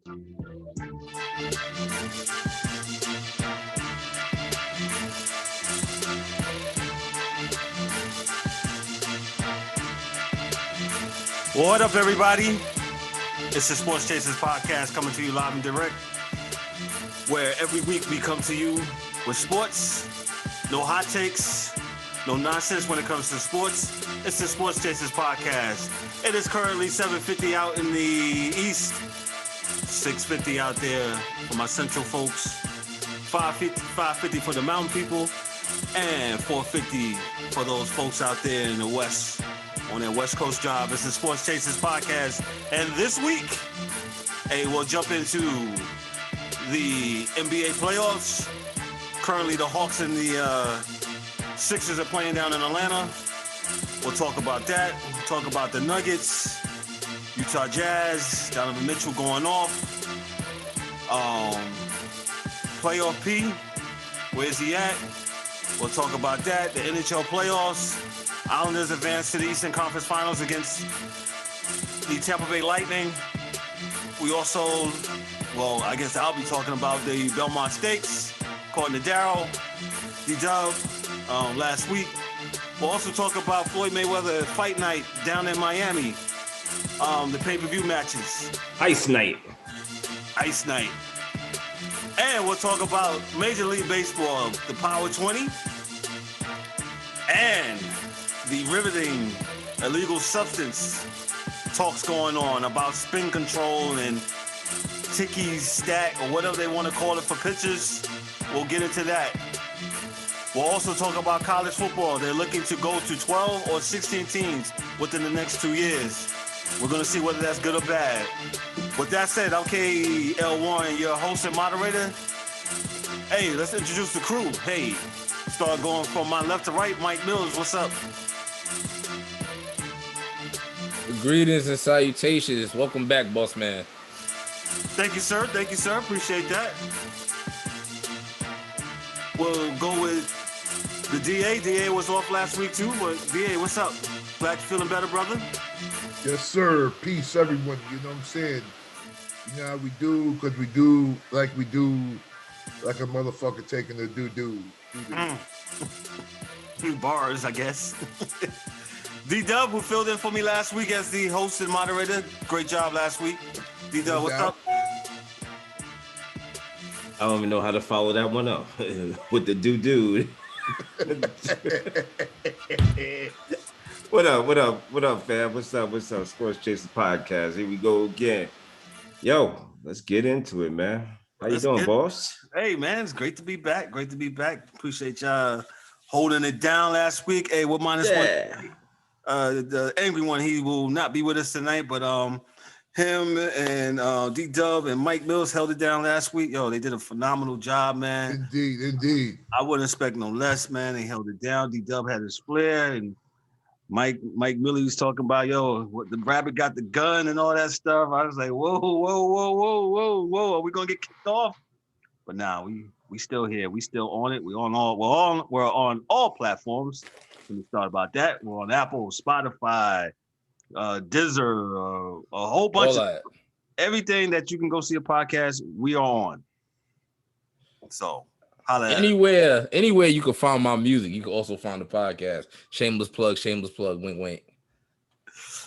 What up, everybody? It's the Sports Chasers podcast coming to you live and direct, where every week we come to you with sports, no hot takes, no nonsense when it comes to sports. It's the Sports Chasers podcast. It is currently 7:50 out in the east, 6:50 out there for my central folks, 5:50 for the mountain people, and 4:50 for those folks out there in the west on their West Coast job. It's the Sports Chasers podcast. And this week, we'll jump into the NBA playoffs. Currently, the Hawks and the Sixers are playing down in Atlanta. We'll talk about that. We'll talk about the Nuggets, Utah Jazz, Donovan Mitchell going off. Playoff P, where's he at? We'll talk about that. The NHL Playoffs. Islanders advance to the Eastern Conference Finals against the Tampa Bay Lightning. We also, well, I guess I'll be talking about the Belmont Stakes, according to Darryl, D-Dub, last week. We'll also talk about Floyd Mayweather Fight Night down in Miami, the pay-per-view matches. Ice Night. And we'll talk about Major League Baseball, the Power 20, and the riveting illegal substance talks going on about spin control and Ticky's stack or whatever they want to call it for pitchers. We'll get into that. We'll also talk about college football. They're looking to go to 12 or 16 teams within the next 2 years. We're going to see whether that's good or bad. With that said, I'm KL1, your host and moderator. Hey, let's introduce the crew. Hey, start going from my left to right. Mike Mills, what's up? Greetings and salutations. Welcome back, boss man. Thank you, sir. Appreciate that. We'll go with the DA. DA was off last week too, but DA, what's up? Glad you're feeling better, brother? Yes, sir. Peace, everyone. You know what I'm saying? You know how we do, because we do like a motherfucker taking the doo-doo. Few bars, I guess. D-Dub, who filled in for me last week as the host and moderator. Great job last week. D-Dub, what's up? I don't even know how to follow that one up with the doo-doo. What up, fam? What's up? Sports Chasers podcast. Here we go again. Yo, let's get into it, man. How you doing, boss? Hey, man, it's great to be back. Appreciate y'all holding it down last week. Hey, what minus one? The angry one, he will not be with us tonight, but him and D-Dub and Mike Mills held it down last week. Yo, they did a phenomenal job, man. Indeed. I wouldn't expect no less, man. They held it down. D-Dub had his flair, and Mike Millie was talking about, what the rabbit got the gun and all that stuff. I was like, whoa, are we gonna get kicked off? But now we still here. We still on it. We're on all platforms. Let me start about that. We're on Apple, Spotify, Deezer, a whole bunch of everything that you can go see a podcast. We are on. So holla anywhere you can find my music, you can also find the podcast. Shameless plug, wink, wink.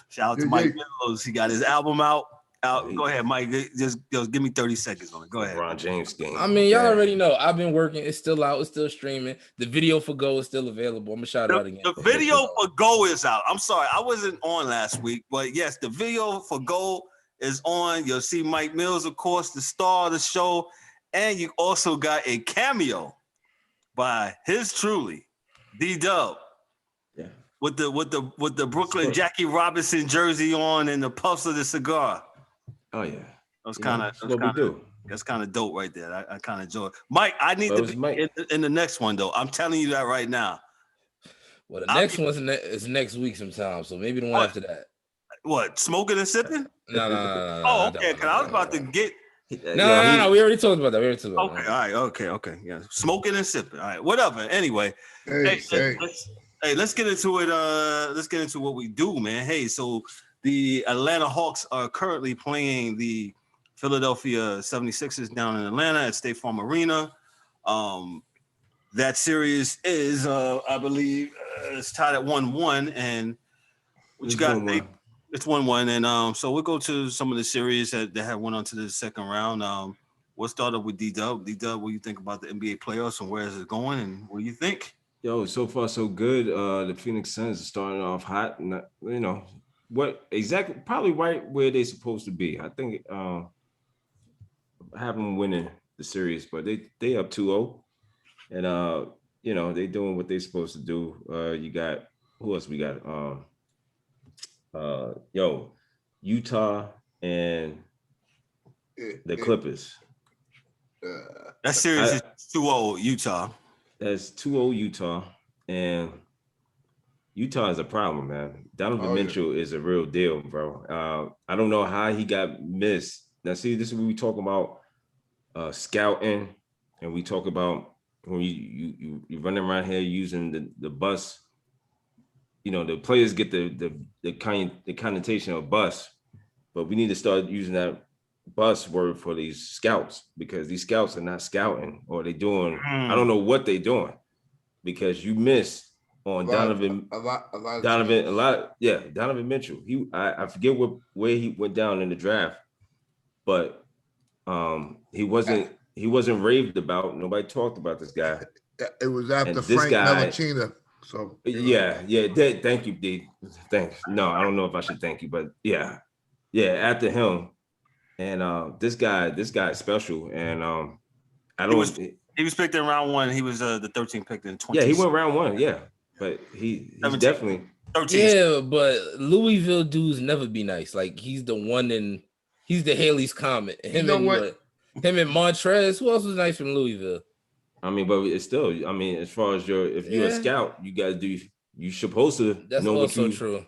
Shout out to Mike Mills. He got his album out. Go ahead, Mike. Just give me 30 seconds on it. Go ahead. LeBron James game. I mean, y'all already know. I've been working. It's still out. It's still streaming. The video for Go is still available. I'm gonna shout it out again. The video for Go is out. I'm sorry, I wasn't on last week, but yes, the video for Go is on. You'll see Mike Mills, of course, the star of the show, and you also got a cameo by his truly, D-Dub. Yeah. With the Brooklyn Jackie Robinson jersey on and the puffs of the cigar. Oh yeah, that's kind of dope right there. I kind of enjoy it. Mike, I need to be in the next one though. I'm telling you that right now. Well, the next one is next week sometime, so maybe the one after that. What, smoking and sipping? No. Oh, okay. Because I was about to get. No. We already talked about that. Okay. All right. Okay. Yeah. Smoking and sipping. All right. Whatever. Anyway. Let's get into it. Let's get into what we do, man. Hey, so the Atlanta Hawks are currently playing the Philadelphia 76ers down in Atlanta at State Farm Arena. That series is, I believe, it's tied at 1-1, and what you got? 1-1. It's 1-1, and so we'll go to some of the series that have went on to the second round. We'll start up with D-Dub. D-Dub, what do you think about the NBA playoffs and where is it going, and what do you think? Yo, so far so good. The Phoenix Suns are starting off hot, and what exactly? Probably right where they're supposed to be. I think I have them winning the series, but they up 2-0. And they doing what they're supposed to do. You got who else we got? Utah and the Clippers. That series is 2-0 Utah. That's 2-0 Utah, and Utah is a problem, man. Donovan Mitchell is a real deal, bro. I don't know how he got missed. Now, see, this is what we talk about scouting, and we talk about when you running around here using the bus, the players get the connotation of bus, but we need to start using that bus word for these scouts, because these scouts are not scouting, or they doing I don't know what they doing, because you miss on Donovan Mitchell. I forget where he went down in the draft, but he wasn't raved about. Nobody talked about this guy. It was after Frank Ntilikina. So thank you, D. Thanks. No, I don't know if I should thank you, but yeah, after him. And this guy is special. And I don't. He was picked in round 1. He was the 13th pick in 20. Yeah, he went round 1. Yeah, but he's definitely 13. Yeah, but Louisville dudes never be nice. Like, he's the one he's the Haley's Comet. Him and Montrez. Who else was nice from Louisville? I mean, but it's still. I mean, as far as if you're a scout, you got to do. You're supposed to know true.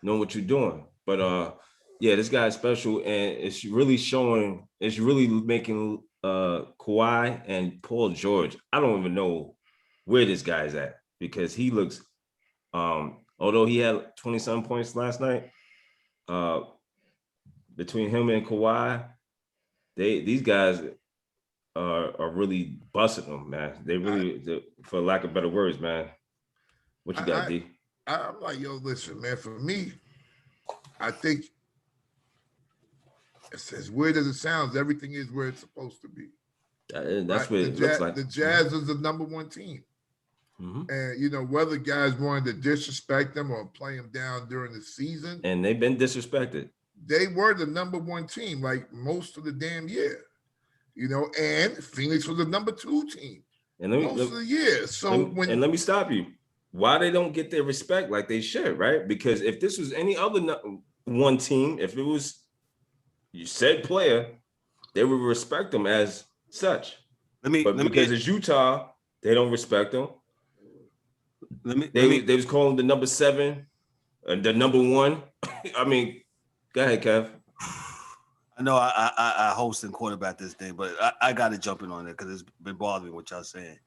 Know what you're doing. But this guy is special, and it's really showing. It's really making Kawhi and Paul George. I don't even know where this guy's at, because he looks. Although he had 20-some points last night, between him and Kawhi, these guys are really busting them, man. They really, for lack of better words, man. What you got, D? I'm like, yo, listen, man. For me, I think it's as weird as it sounds. Everything is where it's supposed to be. That's what it looks like. The Jazz is the number 1 team. Mm-hmm. And whether guys wanted to disrespect them or play them down during the season, and they've been disrespected. They were the number 1 team like most of the damn year, and Phoenix was the number 2 team most of the year. So let me stop you. Why they don't get their respect like they should, right? Because if this was any other 1 team, if it was you said player, they would respect them as such. Because it's Utah, they don't respect them. They was calling the number 7, the number 1. I mean, go ahead, Kev. I know I host and quarterback this thing, but I got to jump in on it because it's been bothering me what y'all saying.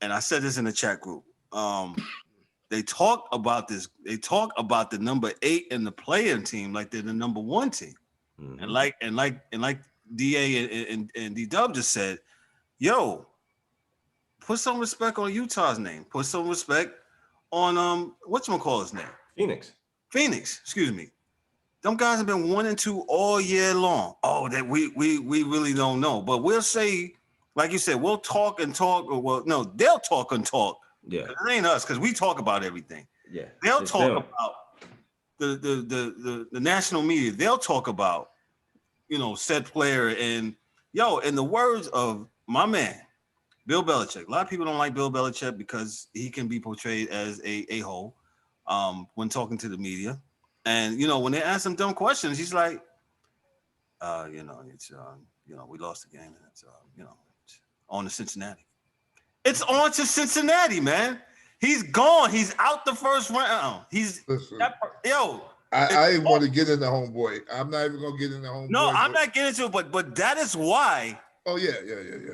And I said this in the chat group. They talk about this. They talk about the number 8 in the playing team like they're the number 1 team, and like DA and D-Dub just said, yo, put some respect on Utah's name. Put some respect on whatchamacallit's name. Phoenix. Excuse me. Them guys have been 1 and 2 all year long. Oh, that we really don't know. But we'll say, like you said, we'll talk and talk. Well, no, they'll talk and talk. Yeah, it ain't us because we talk about everything. Yeah, they'll talk about the national media. They'll talk about said player, and in the words of my man Bill Belichick. A lot of people don't like Bill Belichick because he can be portrayed as a hole when talking to the media. And when they ask him dumb questions, he's like, it's we lost the game, and it's on to Cincinnati. It's on to Cincinnati, man. He's gone. He's out the first round. I didn't want to get into homeboy. I'm not even gonna get into homeboy. No, I'm not getting into it, but that is why. Oh yeah.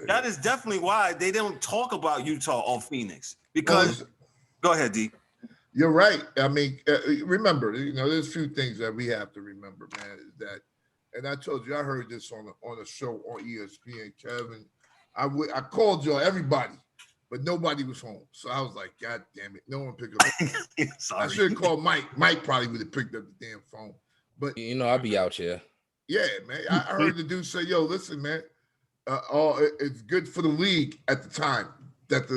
That is definitely why they don't talk about Utah or Phoenix. Because go ahead, D. You're right. I mean, remember, there's a few things that we have to remember, man. Is that and I told you I heard this on a show on ESPN, Kevin. I called y'all, everybody, but nobody was home. So I was like, God damn it, no one picked up. I should have called Mike. Mike probably would have picked up the damn phone. But I'll be out here. Yeah, man. I heard the dude say, "Yo, listen, man. It's good for the league at the time that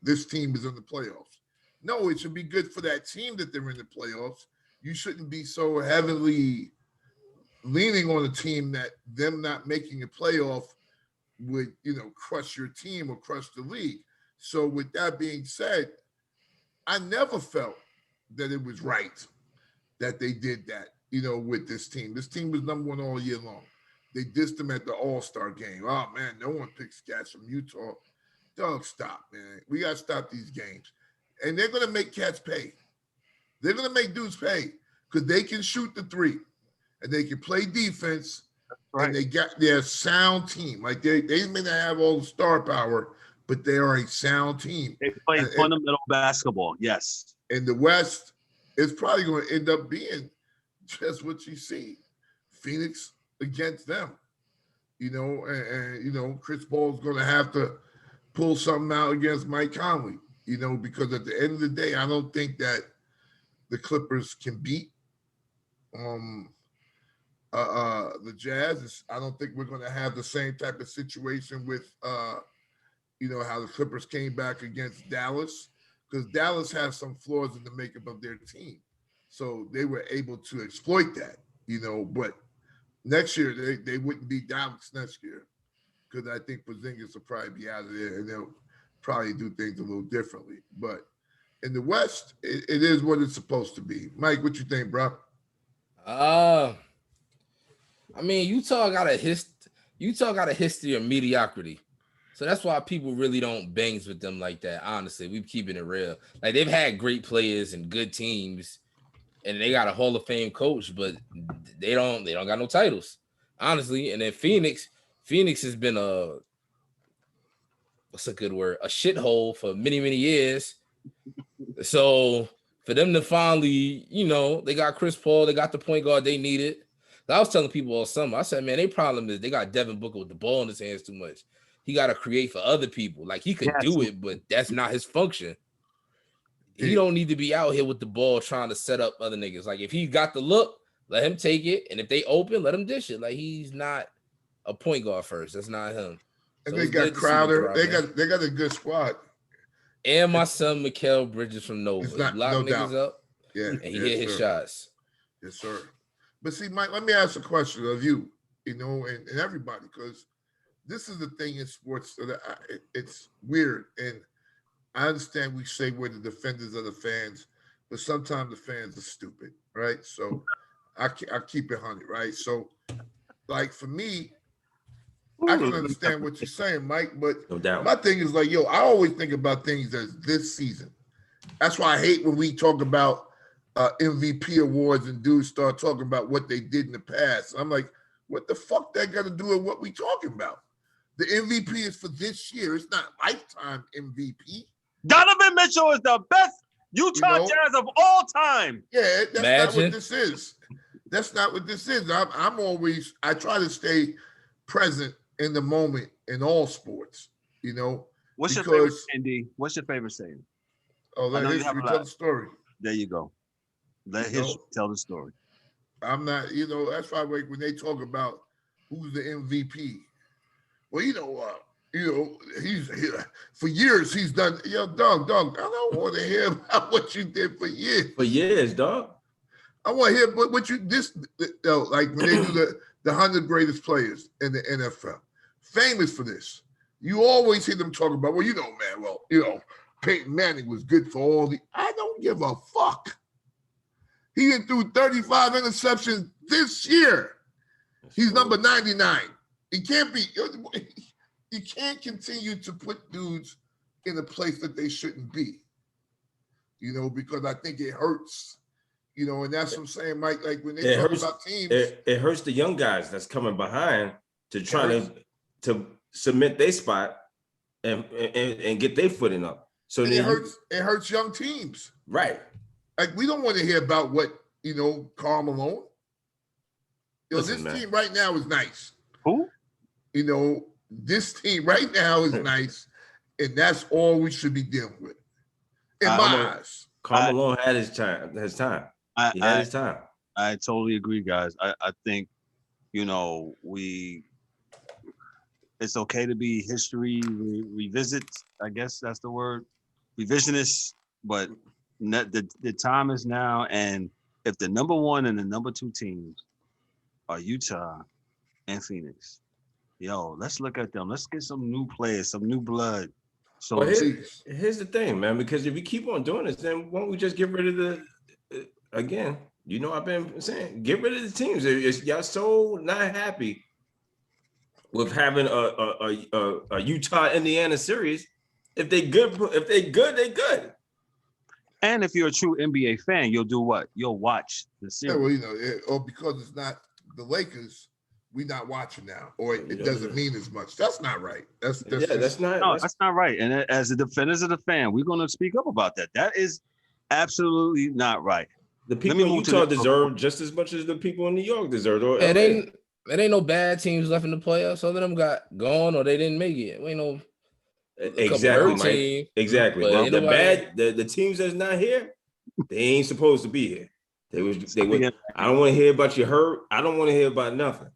this team is in the playoffs. No, it should be good for that team that they're in the playoffs. You shouldn't be so heavily leaning on a team that them not making a playoff would, crush your team or crush the league." So with that being said, I never felt that it was right that they did that, with this team. This team was number one all year long. They dissed them at the All-Star game. Oh, man, no one picks cats from Utah. Don't stop, man. We got to stop these games. And they're going to make cats pay. They're going to make dudes pay because they can shoot the three and they can play defense. Right. And they got their sound team. Like they may not have all the star power, but they are a sound team. They play fundamental basketball, yes. In the West, it's probably going to end up being just what you see. Phoenix against them, and Chris Paul's going to have to pull something out against Mike Conley, because at the end of the day, I don't think that the Clippers can beat the Jazz. I don't think we're going to have the same type of situation with, how the Clippers came back against Dallas, because Dallas has some flaws in the makeup of their team. So they were able to exploit that, but next year they wouldn't beat Dallas next year because I think Porzingis will probably be out of there and they'll probably do things a little differently. But in the West, it is what it's supposed to be. Mike, what you think, bro? Utah got a history of mediocrity. So that's why people really don't bangs with them like that. Honestly, we're keeping it real. Like they've had great players and good teams, and they got a Hall of Fame coach, but they don't got no titles, honestly. And then Phoenix has been a shithole for many, many years. So for them to finally, they got Chris Paul, they got the point guard they needed. I was telling people all summer, I said, man, their problem is they got Devin Booker with the ball in his hands too much. He got to create for other people. Like he could do it, but that's not his function. He don't need to be out here with the ball trying to set up other niggas. Like if he got the look, let him take it, and if they open, let him dish it. Like he's not a point guard first. That's not him. And so they got Crowder. They got a good squad. And my son Mikal Bridges from Nova. He locked niggas up. Yeah, and he hit his shots. Yes, sir. But see, Mike, let me ask a question of you, and everybody, because this is the thing in sports that it's weird. And I understand we say we're the defenders of the fans, but sometimes the fans are stupid, right? So I keep it 100, right? So, like, for me, I can understand what you're saying, Mike, but no doubt. My thing is like, I always think about things as this season. That's why I hate when we talk about MVP awards and dudes start talking about what they did in the past. I'm like, what the fuck that got to do with what we talking about? The MVP is for this year. It's not lifetime MVP. Donovan Mitchell is the best Utah Jazz of all time. Yeah, that's not what this is. That's not what this is. I try to stay present in the moment in all sports, What's your favorite, Andy? What's your favorite saying? Oh, let history tell the story. There you go. Let history tell the story. I'm not, that's why when they talk about who's the MVP, well, he's for years he's done. Dog, I don't want to hear about what you did for years. For years, dog. I want to hear what you like when they do the 100 greatest players in the NFL, famous for this. You always hear them talk about, Peyton Manning was good for all the. I don't give a fuck. He threw 35 interceptions this year. He's number 99. He can't be. You can't continue to put dudes in a place that they shouldn't be. Because I think it hurts. And that's what I'm saying, Mike. Like when they talk about teams, it hurts the young guys that's coming behind to try to cement their spot and get their footing up. So it hurts young teams, right? Like we don't want to hear about what Karl Malone. Listen, this man. team right now is nice. Who? You know, this team right now is nice, and that's all we should be dealing with. In my eyes. Karl Malone had his time. He had his time. I totally agree, guys. I think, you know, it's okay to be history revisit. I guess that's the word, revisionist. But the time is now, and if the number 1 and the number 2 teams are Utah and Phoenix, let's look at them. Let's get some new players, some new blood. So here's the thing, man. Because if we keep on doing this, then won't we just get rid of the? Again, I've been saying, get rid of the teams. If y'all so not happy with having a Utah Indiana series, if they good, they good. And if you're a true NBA fan, you'll do what? You'll watch the series. Yeah, well, or because it's not the Lakers, we not watching now, or it doesn't mean as much. That's not right. That's not right. And as the defenders of the fan, we're going to speak up about that. That is absolutely not right. The people in Utah deserve just as much as the people in New York deserve. It ain't no bad teams left in the playoffs. Some of them got gone or they didn't make it. We ain't no exactly, Mike. Team, exactly. The teams that's not here, they ain't supposed to be here. They would. I don't want to hear about you hurt. I don't want to hear about nothing.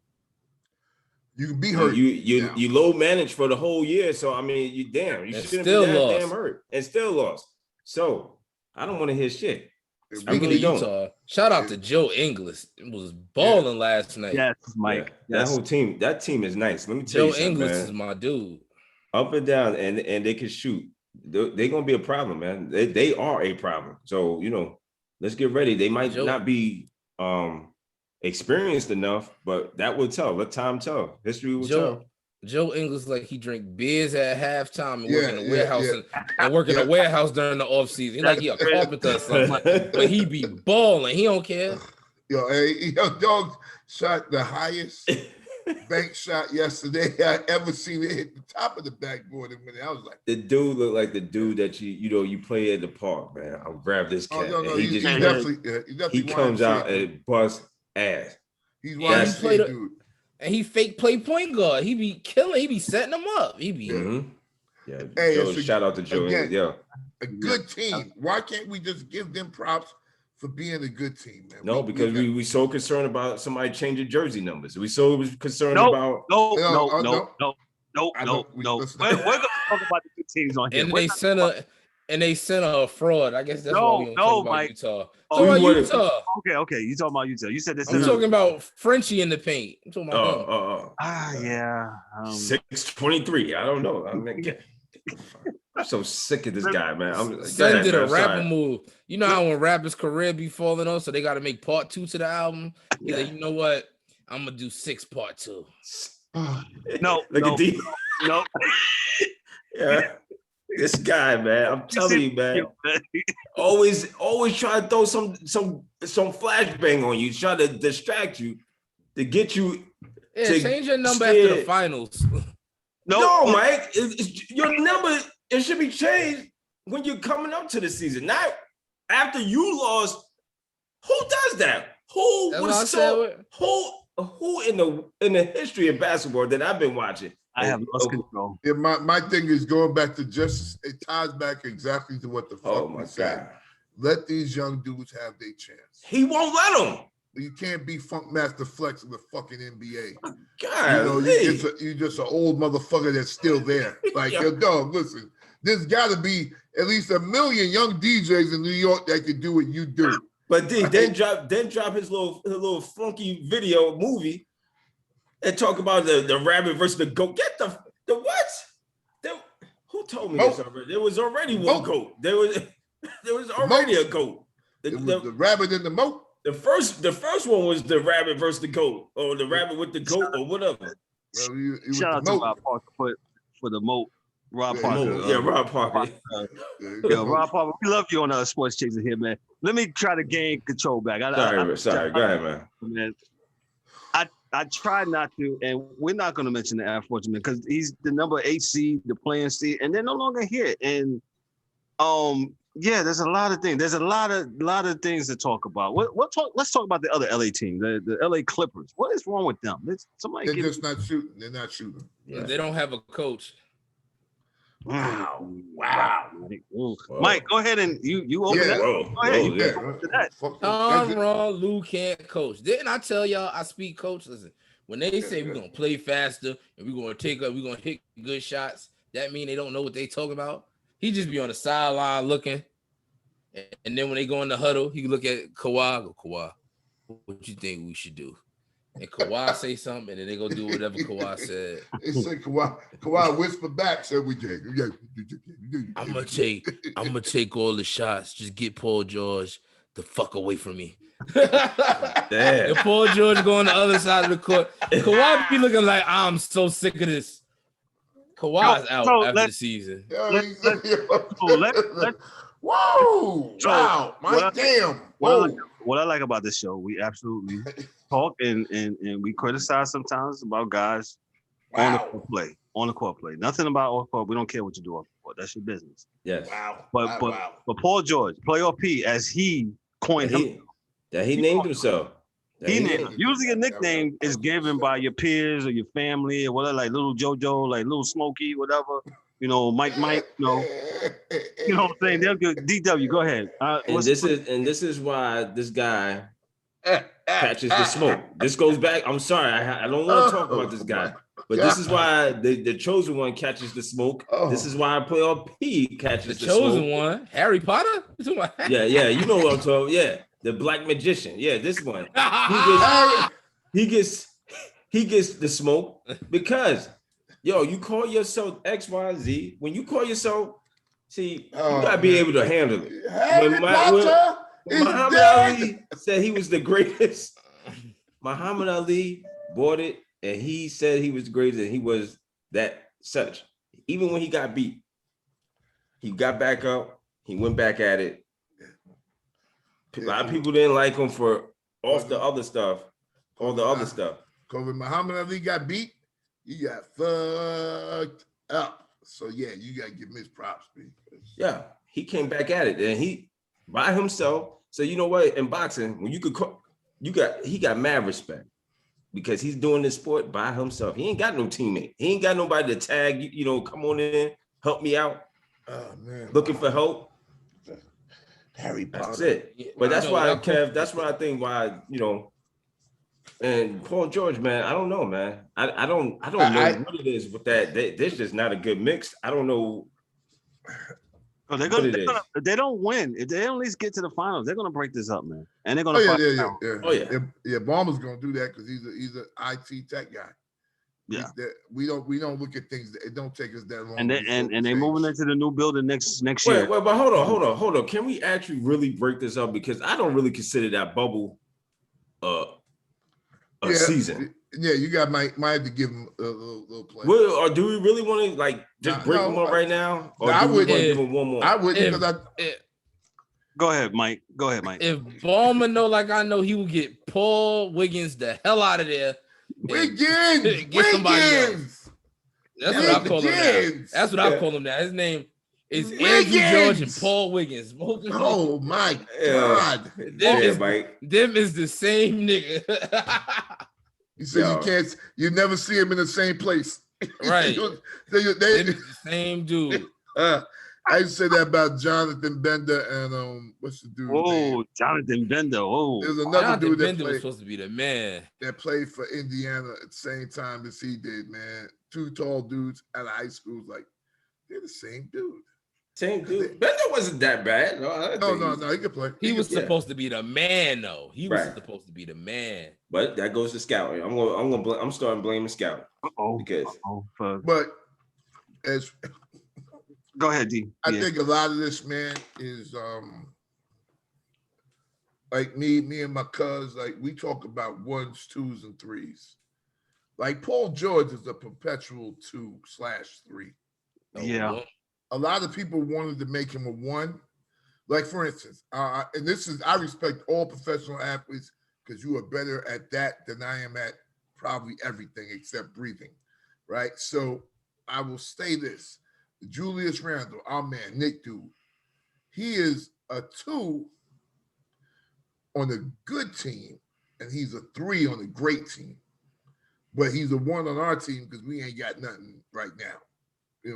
You can be hurt. You low managed for the whole year. So I mean, you shouldn't be that damn hurt and still lost. So I don't want to hear shit. Speaking of Utah, shout out to Joe Ingles. It was balling last night. Yes, Mike. Yeah. That whole team. That team is nice. Let me tell you something, Ingles is my dude. Up and down, and they can shoot. They're gonna be a problem, man. They are a problem. So let's get ready. They might not be experienced enough, but that will tell. Let time tell. History will tell. Joe Ingles like he drink beers at halftime and work in the warehouse and work in the warehouse during the offseason. He like he a carpenter or something. But he be balling. He don't care. Dog shot the highest bank shot yesterday I ever seen it hit the top of the backboard. I was like, the dude looked like the dude that you play at the park, man. I'll grab this cat. He comes out and busts ass. He's YMCA dude. And he fake play point guard. He be killing. He be setting them up. He be. Yeah. Hey, shout out to Joe. Again, a good team. Why can't we just give them props for being a good team, man? No, because we so concerned about somebody changing jersey numbers. We so concerned about. No. We're gonna talk about the good teams on here. And they sent a fraud. I guess that's why we don't talk about Utah. Utah. Okay. You talking about Utah? You said this. I'm talking about Frenchie in the paint. I'm talking about yeah. 623. I don't know. I'm so sick of this guy, man. Sen did a rapper move. You know how when rappers' career be falling off, so they got to make part 2 to the album. He's like, you know what? I'm gonna do 6 part 2. No. Yeah. This guy, man, I'm telling you, man. Always try to throw some flashbang on you, try to distract you, to get you. Yeah, change your number after the finals. No, Mike, your number. It should be changed when you're coming up to the season, not after you lost. Who does that? Who in the history of basketball that I've been watching? I have lost control. Yeah, my thing is going back to it ties back exactly to what the fuck we said. Let these young dudes have their chance. He won't let them. You can't be Funk Master Flex in the fucking NBA. God, you just an old motherfucker that's still there. Like, yo, dog, listen, there's got to be at least 1 million young DJs in New York that can do what you do. But then drop his little funky video movie and talk about the rabbit versus the goat. Get the what? Who told me this already? There was already one goat. There was already a goat. The rabbit and the moat. The first one was the rabbit versus the goat, or the rabbit with the goat, or whatever. Well, shout out to Rob Parker for the moat. Rob Parker. Rob Parker. Rob Parker. We love you on Sports Chaser here, man. Let me try to gain control back. Sorry. Go ahead, man. I try not to, and we're not going to mention the unfortunate because he's the number 8 seed, the playing seed, and they're no longer here. And Yeah, there's a lot of things. There's a lot of things to talk about. Let's talk about the other LA team, the LA Clippers. What is wrong with them? They're just not shooting. They're not shooting. Yeah. They don't have a coach. Wow. Mike, go ahead and you open that. Go ahead. I'm wrong. Lou can't coach. Didn't I tell y'all I speak coach? Listen, when they say we're gonna play faster and we're gonna hit good shots, that mean they don't know what they talking about. He just be on the sideline looking, and then when they go in the huddle, he look at Kawhi. Go, Kawhi, what you think we should do? And Kawhi say something, and then they go do whatever Kawhi said. They say Kawhi whisper back, said we did. I'm gonna take all the shots. Just get Paul George the fuck away from me. Damn. And Paul George go on the other side of the court. Kawhi be looking like I'm so sick of this. Kawhi's out after the season. Wow, Mike, damn. What I like about this show, we absolutely talk and we criticize sometimes about guys on the court play. Nothing about off court. We don't care what you do off the court. That's your business. Yes. Wow. But Paul George, playoff P, as he coined him. He named himself. Usually a nickname is given by your peers or your family or whatever, like little JoJo, like little Smokey, whatever. You know, Mike, you know what I'm saying? They'll go DW, go ahead. This is why this guy catches the smoke. This goes back. I'm sorry, I don't want to talk about this guy, but this is why the chosen one catches the smoke. This is why playoff P catches the chosen smoke. one. Harry Potter? Yeah, you know what I'm talking. Yeah, the black magician. Yeah, this one. He gets the smoke because you call yourself X, Y, Z. When you call yourself, you gotta be able to handle it. Harry Potter is Muhammad dead. Ali said he was the greatest. Muhammad Ali bought it, and he said he was the greatest, and he was that such. Even when he got beat, he got back up. He went back at it. A lot of people didn't like him for all the other stuff. Because when Muhammad Ali got beat, he got fucked up. So yeah, you gotta give him his props, man. Yeah, he came back at it, and he by himself. So you know what? In boxing, when he got mad respect because he's doing this sport by himself. He ain't got no teammate. He ain't got nobody to tag. Come on in, help me out. Oh man, looking for help. Harry Potter. That's it. But that's why, Kev. That's what I think. Why And Paul George, man, I don't know, man. I don't know what it is with that. There's just not a good mix. I don't know. They don't win. If they at least get to the finals, they're gonna break this up, man. And they're gonna Ballmer's gonna do that because he's an IT tech guy. Yeah. We don't look at things. It don't take us that long. And they're moving into the new building next year. Wait, but hold on. Can we actually really break this up? Because I don't really consider that bubble a season. Yeah, you might have to give him a little play. Well, or do we really want to break them up right now? Or I wouldn't give him one more. I wouldn't because Go ahead, Mike. If Ballmer know like I know, he will get Paul Wiggins the hell out of there. Wiggins. That's what I call him now. That's what I call him now. His name is Andrew George and Paul Wiggins. Oh my God. Them is the same nigga. You said you never see him in the same place. Right. They the same dude. I used to say that about Jonathan Bender and what's the dude? Oh, Jonathan Bender. Oh, there's another dude that Bender was supposed to be the man that played for Indiana at the same time as he did, man. Two tall dudes out of high school, they're the same dude. Same dude. Bender wasn't that bad. No, he could play. He was supposed to be the man, though. He was supposed to be the man. But that goes to scouting. I'm starting blaming scouting. But as go ahead, D. I think a lot of this, man, is like me and my cuz, we talk about 1s, 2s, and 3s. Like Paul George is a perpetual 2/3. Yeah. A lot of people wanted to make him a 1. Like for instance, and this is I respect all professional athletes because you are better at that than I am at probably everything except breathing, right? So I will say this. Julius Randle, our man, Nick dude, he is a 2 on a good team, and he's a 3 on a great team. But he's a 1 on our team because we ain't got nothing right now.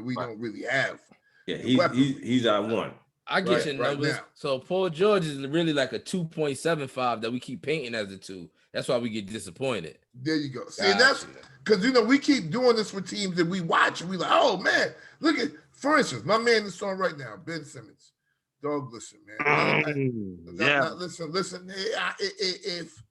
We don't really have. Yeah, he's our 1. I get your numbers. now. So Paul George is really like a 2.75 that we keep painting as a 2. That's why we get disappointed. There you go. See, that's because we keep doing this with teams that we watch and we like, oh man, look at, for instance, my man is on right now, Ben Simmons. Dog, listen, man. Listen. If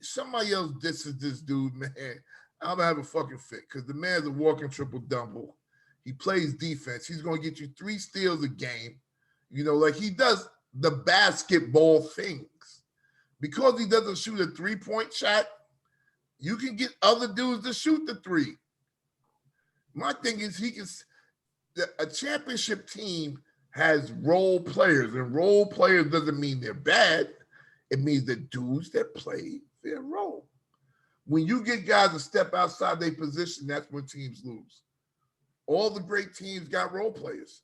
somebody else disses this dude, man, I'm gonna have a fucking fit because the man's a walking triple double. He plays defense. He's gonna get you 3 steals a game. Like he does the basketball things. Because he doesn't shoot a 3-point shot, you can get other dudes to shoot the 3. My thing is a championship team has role players, and role players doesn't mean they're bad. It means the dudes that play their role. When you get guys to step outside their position, that's when teams lose. All the great teams got role players.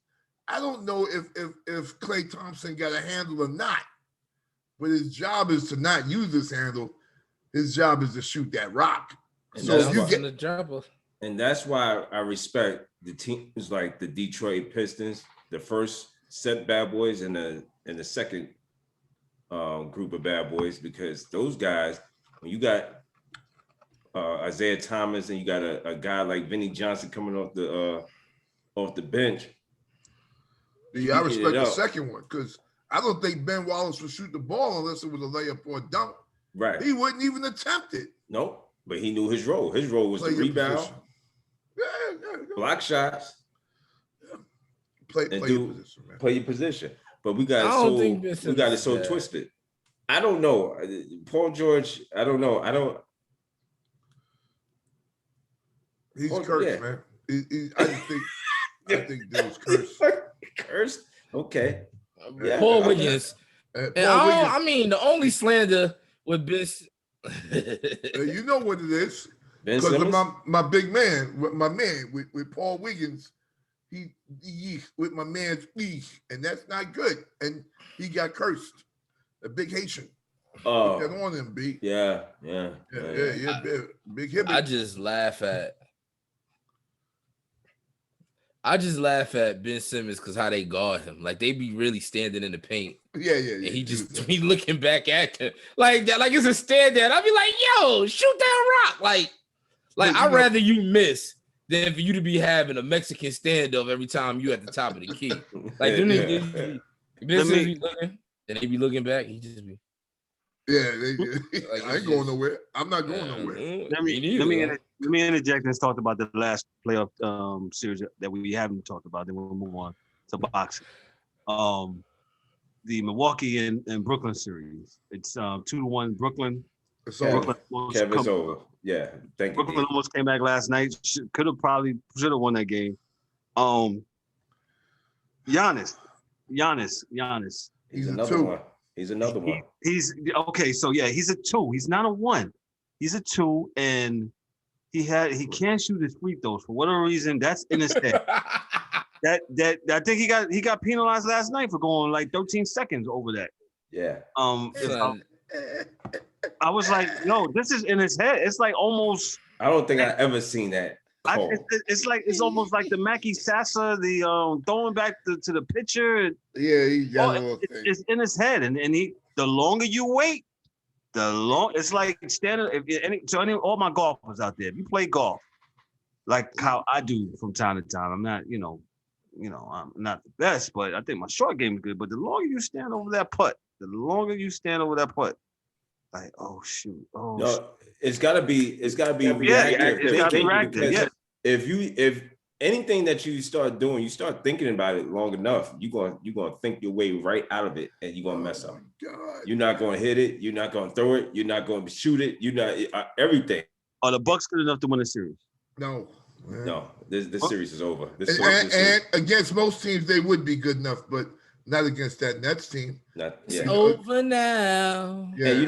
I don't know if Klay Thompson got a handle or not, but his job is to not use this handle. His job is to shoot that rock. And So you get the jumper. And that's why I respect the teams like the Detroit Pistons, the first set bad boys, and the second group of bad boys, because those guys, when you got Isaiah Thomas and you got a guy like Vinny Johnson coming off the bench. Yeah, I respect the second one because I don't think Ben Wallace would shoot the ball unless it was a layup or a dunk. Right. He wouldn't even attempt it. Nope. But he knew his role. His role was to rebound, block shots, play your position, man. Play your position. But we got it so twisted. I don't know. Paul George, I don't know. He's cursed, man. I think dude's cursed. Cursed? Okay. Yeah. Paul Wiggins. I mean, the only slander with this. You know what it is. Because my big man, with Paul Wiggins, he with my man's and that's not good. And he got cursed. A big Haitian. Oh, get on him, B. Yeah. Big hip. I just laugh at Ben Simmons because how they guard him. Like they be really standing in the paint. Yeah. And he just be looking back at them like that, like it's a stand there. I'd be like, yo, shoot that rock. Like I'd rather you miss than for you to be having a Mexican standoff every time you at the top of the key. Like Ben Simmons be looking, and they be looking back. He just be. Yeah, I ain't going nowhere. I'm not going nowhere. Let me interject and talk about the last playoff series that we haven't talked about. Then we'll move on to boxing. The Milwaukee and Brooklyn series. It's 2-1 Brooklyn. Kevin's over. Yeah, thank you. Brooklyn almost came back last night. Should have won that game. Giannis. He's another one. He's another one. He's okay. So yeah, he's a 2. He's not a 1. He's a 2, and he can't shoot his free throws for whatever reason. That's in his head. that I think he got penalized last night for going like 13 seconds over that. Yeah. I was like, no, this is in his head. It's like almost. I don't think I ever seen that. It's almost like the Mackie Sassa, the throwing back to the pitcher. Yeah, he got it's in his head, and the longer you wait, it's like standing. All my golfers out there, if you play golf, like how I do from time to time, I'm not, I'm not the best, but I think my short game is good. But the longer you stand over that putt, like, oh shoot, it's gotta be reactive. It's gotta be reactive. Yeah. If anything that you start doing, you start thinking about it long enough, you're gonna think your way right out of it, and you're gonna mess up. You're not gonna hit it. You're not gonna throw it. You're not gonna shoot it. You're not everything. Are the Bucks good enough to win a series? No. Man. No, this series is over. And against most teams, they would be good enough, but not against that Nets team. It's over now. Yeah, and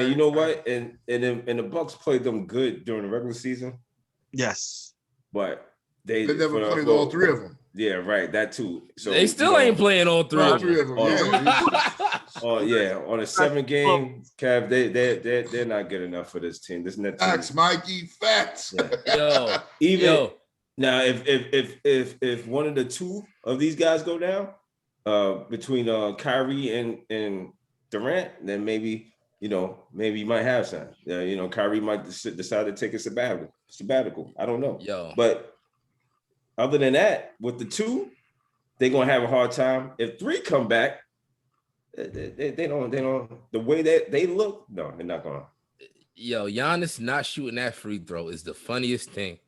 you know what? And the Bucks played them good during the regular season. Yes, but they never played all 3 of them. Yeah, right. That too. So they still ain't playing all three All of three them. of them. Yeah. On a 7-game, Cav, they're not good enough for this team. This net team. Facts, Mikey. Facts. Yo, Even now, if one of the two of these guys go down, between Kyrie and Durant, then maybe you might have some. Kyrie might decide to take a sabbatical. I don't know. But other than that, with the two, they're gonna have a hard time. If three come back, they don't. The way that they look, no, they're not gonna. Yo, Giannis not shooting that free throw is the funniest thing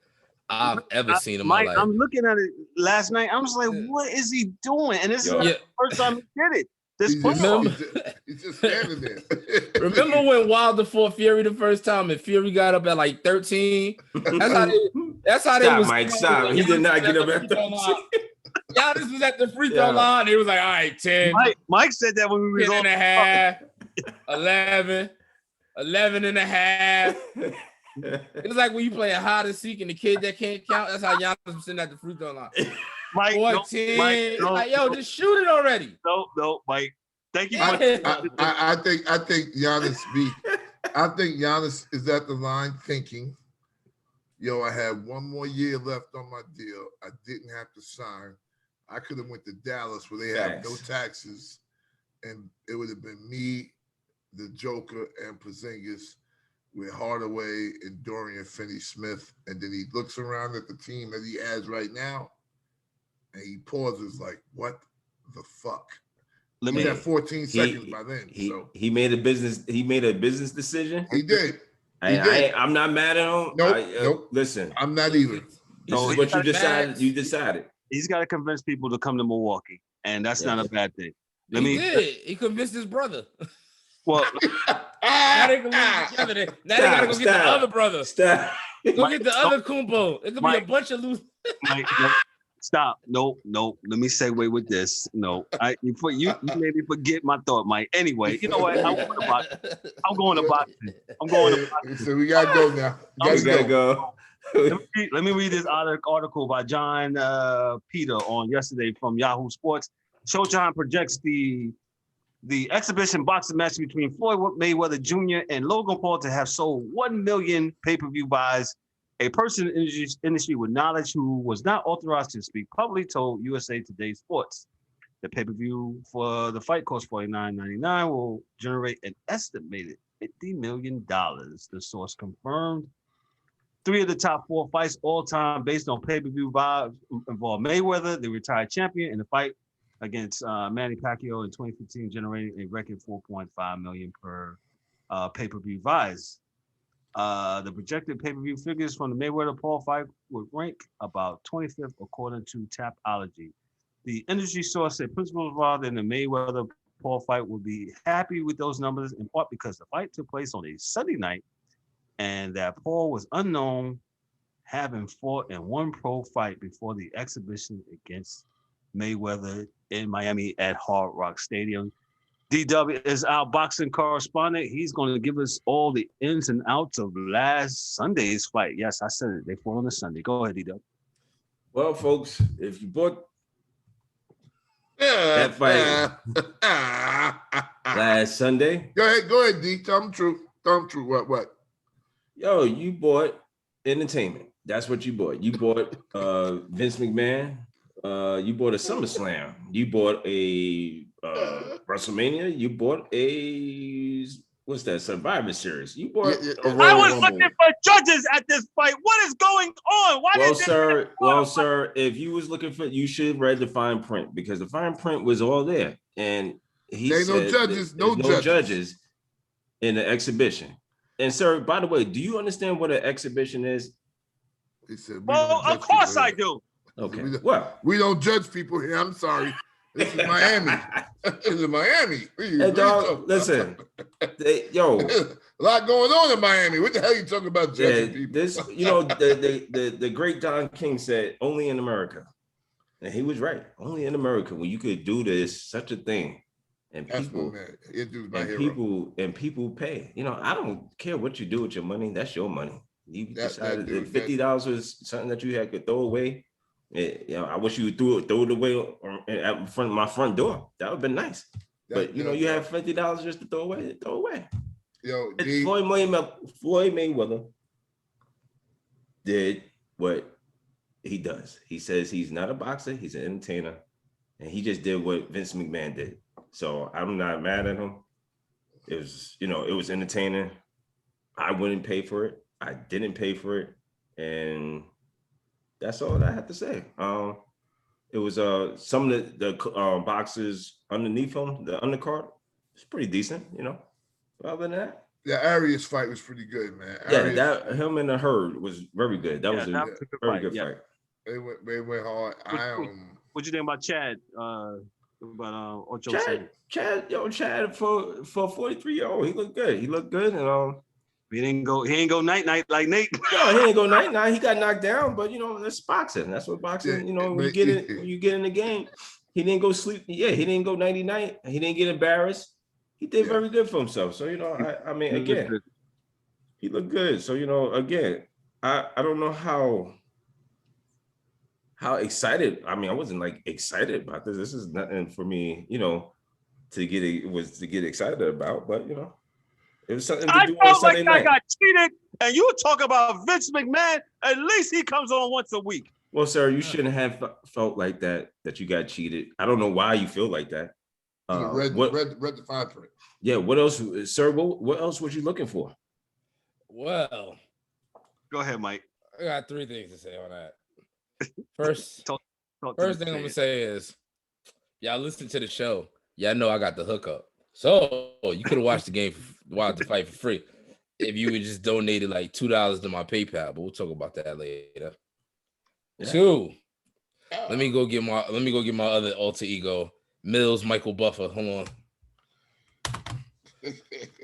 I've ever seen in my Mike, life. I'm looking at it last night. I'm just like, what is he doing? And this is not the first time he did it. He's just standing there. Remember when Wilder fought Fury the first time and Fury got up at like 13? That's how they stop, was. Mike, stop. He did not get up at 13. Giannis was at the free throw line. He was like, all right, 10. Mike said that when we were 10 and a half, 11 and a half. It's like when you play a hide and seek and the kid that can't count. That's how Giannis was sitting at the free throw line. Mike, 14. Mike, like, yo, just shoot it already. No, Mike. Thank you. I think Giannis I think Giannis is at the line thinking, yo, I have one more year left on my deal. I didn't have to sign. I could have went to Dallas where they have no taxes, and it would have been me, the Joker, and Porzingis with Hardaway and Dorian Finney-Smith. And then he looks around at the team that he has right now, and he pauses like, what the fuck? He had 14 seconds by then. He made a business decision. He did. I'm not mad at him. Nope. Listen, I'm not either. This is what you decided. You decided. He's got to convince people to come to Milwaukee, and that's not a bad thing. He convinced his brother. Well, now they can lose each other. Now they gotta go get the other brother. Stop. Go get the other Kumpo. It could be a bunch of losers. Stop. No. Let me segue with this. No, you made me forget my thought, Mike. Anyway, you know what? I'm going to boxing. So we gotta go now. We gotta go. Let me read this article by John Peter on yesterday from Yahoo Sports. Showtime projects the exhibition boxing match between Floyd Mayweather Jr. and Logan Paul to have sold 1 million pay-per-view buys. A person in the industry with knowledge who was not authorized to speak publicly told USA Today Sports. The pay-per-view for the fight cost $49.99 will generate an estimated $50 million. The source confirmed 3 of the top 4 fights all time based on pay-per-view buys involve Mayweather, the retired champion, in the fight against Manny Pacquiao in 2015, generating a record $4.5 million per pay-per-view buys. The projected pay-per-view figures from the Mayweather-Paul fight would rank about 25th according to Tapology. The industry source said principals involved in the Mayweather-Paul fight would be happy with those numbers, in part because the fight took place on a Sunday night and that Paul was unknown, having fought in one pro fight before the exhibition against Mayweather in Miami at Hard Rock Stadium. DW is our boxing correspondent. He's going to give us all the ins and outs of last Sunday's fight. Yes, I said it. They fought on a Sunday. Go ahead, DW. Well, folks, if you bought that fight last Sunday. Go ahead, D. Tell them true. What? Yo, you bought entertainment. That's what you bought. You bought Vince McMahon. You bought a SummerSlam. You bought a WrestleMania. You bought a Survivor Series. You bought a Royal I was Rumble. looking for judges at this fight. What is going on? Well, sir, if you was looking for, you should have read the fine print, because the fine print was all there, and he said no judges in the exhibition. And sir, by the way, do you understand what an exhibition is? He said, of course I do. Okay. We don't judge people here. I'm sorry. This is Miami. This is Miami. Hey, dog, listen. A lot going on in Miami. What the hell are you talking about judging people? This, the great Don King said, only in America. And he was right. Only in America when you could do such a thing. And people pay. I don't care what you do with your money. That's your money. You decided that $50 was something that you could throw away. I wish you threw it away at front of my front door. That would have been nice. But you have $50 just to throw away. Yo, Floyd Mayweather did what he does. He says he's not a boxer, he's an entertainer, and he just did what Vince McMahon did. So I'm not mad at him. It was, it was entertaining. I wouldn't pay for it. I didn't pay for it, and that's all I have to say. It was some of the boxers underneath him, the undercard, it's pretty decent, Other than that, the Arias fight was pretty good, man. Him and the Herd was very good. That was a very good fight. They went hard. What you think about Chad? About Ocho Chad for 43-year-old, he looked good, and he ain't go night like Nate. No, he didn't go night. He got knocked down, but that's boxing. That's what boxing. When you get in the game, he didn't go sleep. Yeah, he didn't go night. He didn't get embarrassed. He did very good for himself. So again, he looked good. So again, I don't know how excited. I wasn't like excited about this. This is nothing for me, to get excited about. But it was something to do on Sunday night. I got cheated, and you talk about Vince McMahon. At least he comes on once a week. Well, sir, you shouldn't have felt like that you got cheated. I don't know why you feel like that. Read the fine print. Yeah. What else, sir? What else was you looking for? Well, go ahead, Mike. I got 3 things to say on that. First, first thing I'm gonna say is, y'all listen to the show. Y'all know I got the hookup. So you could have watched the fight for free if you would just donated like $2 to my PayPal. But we'll talk about that later. Yeah. 2. Let me go get my other alter ego, Mills Michael Buffer. Hold on.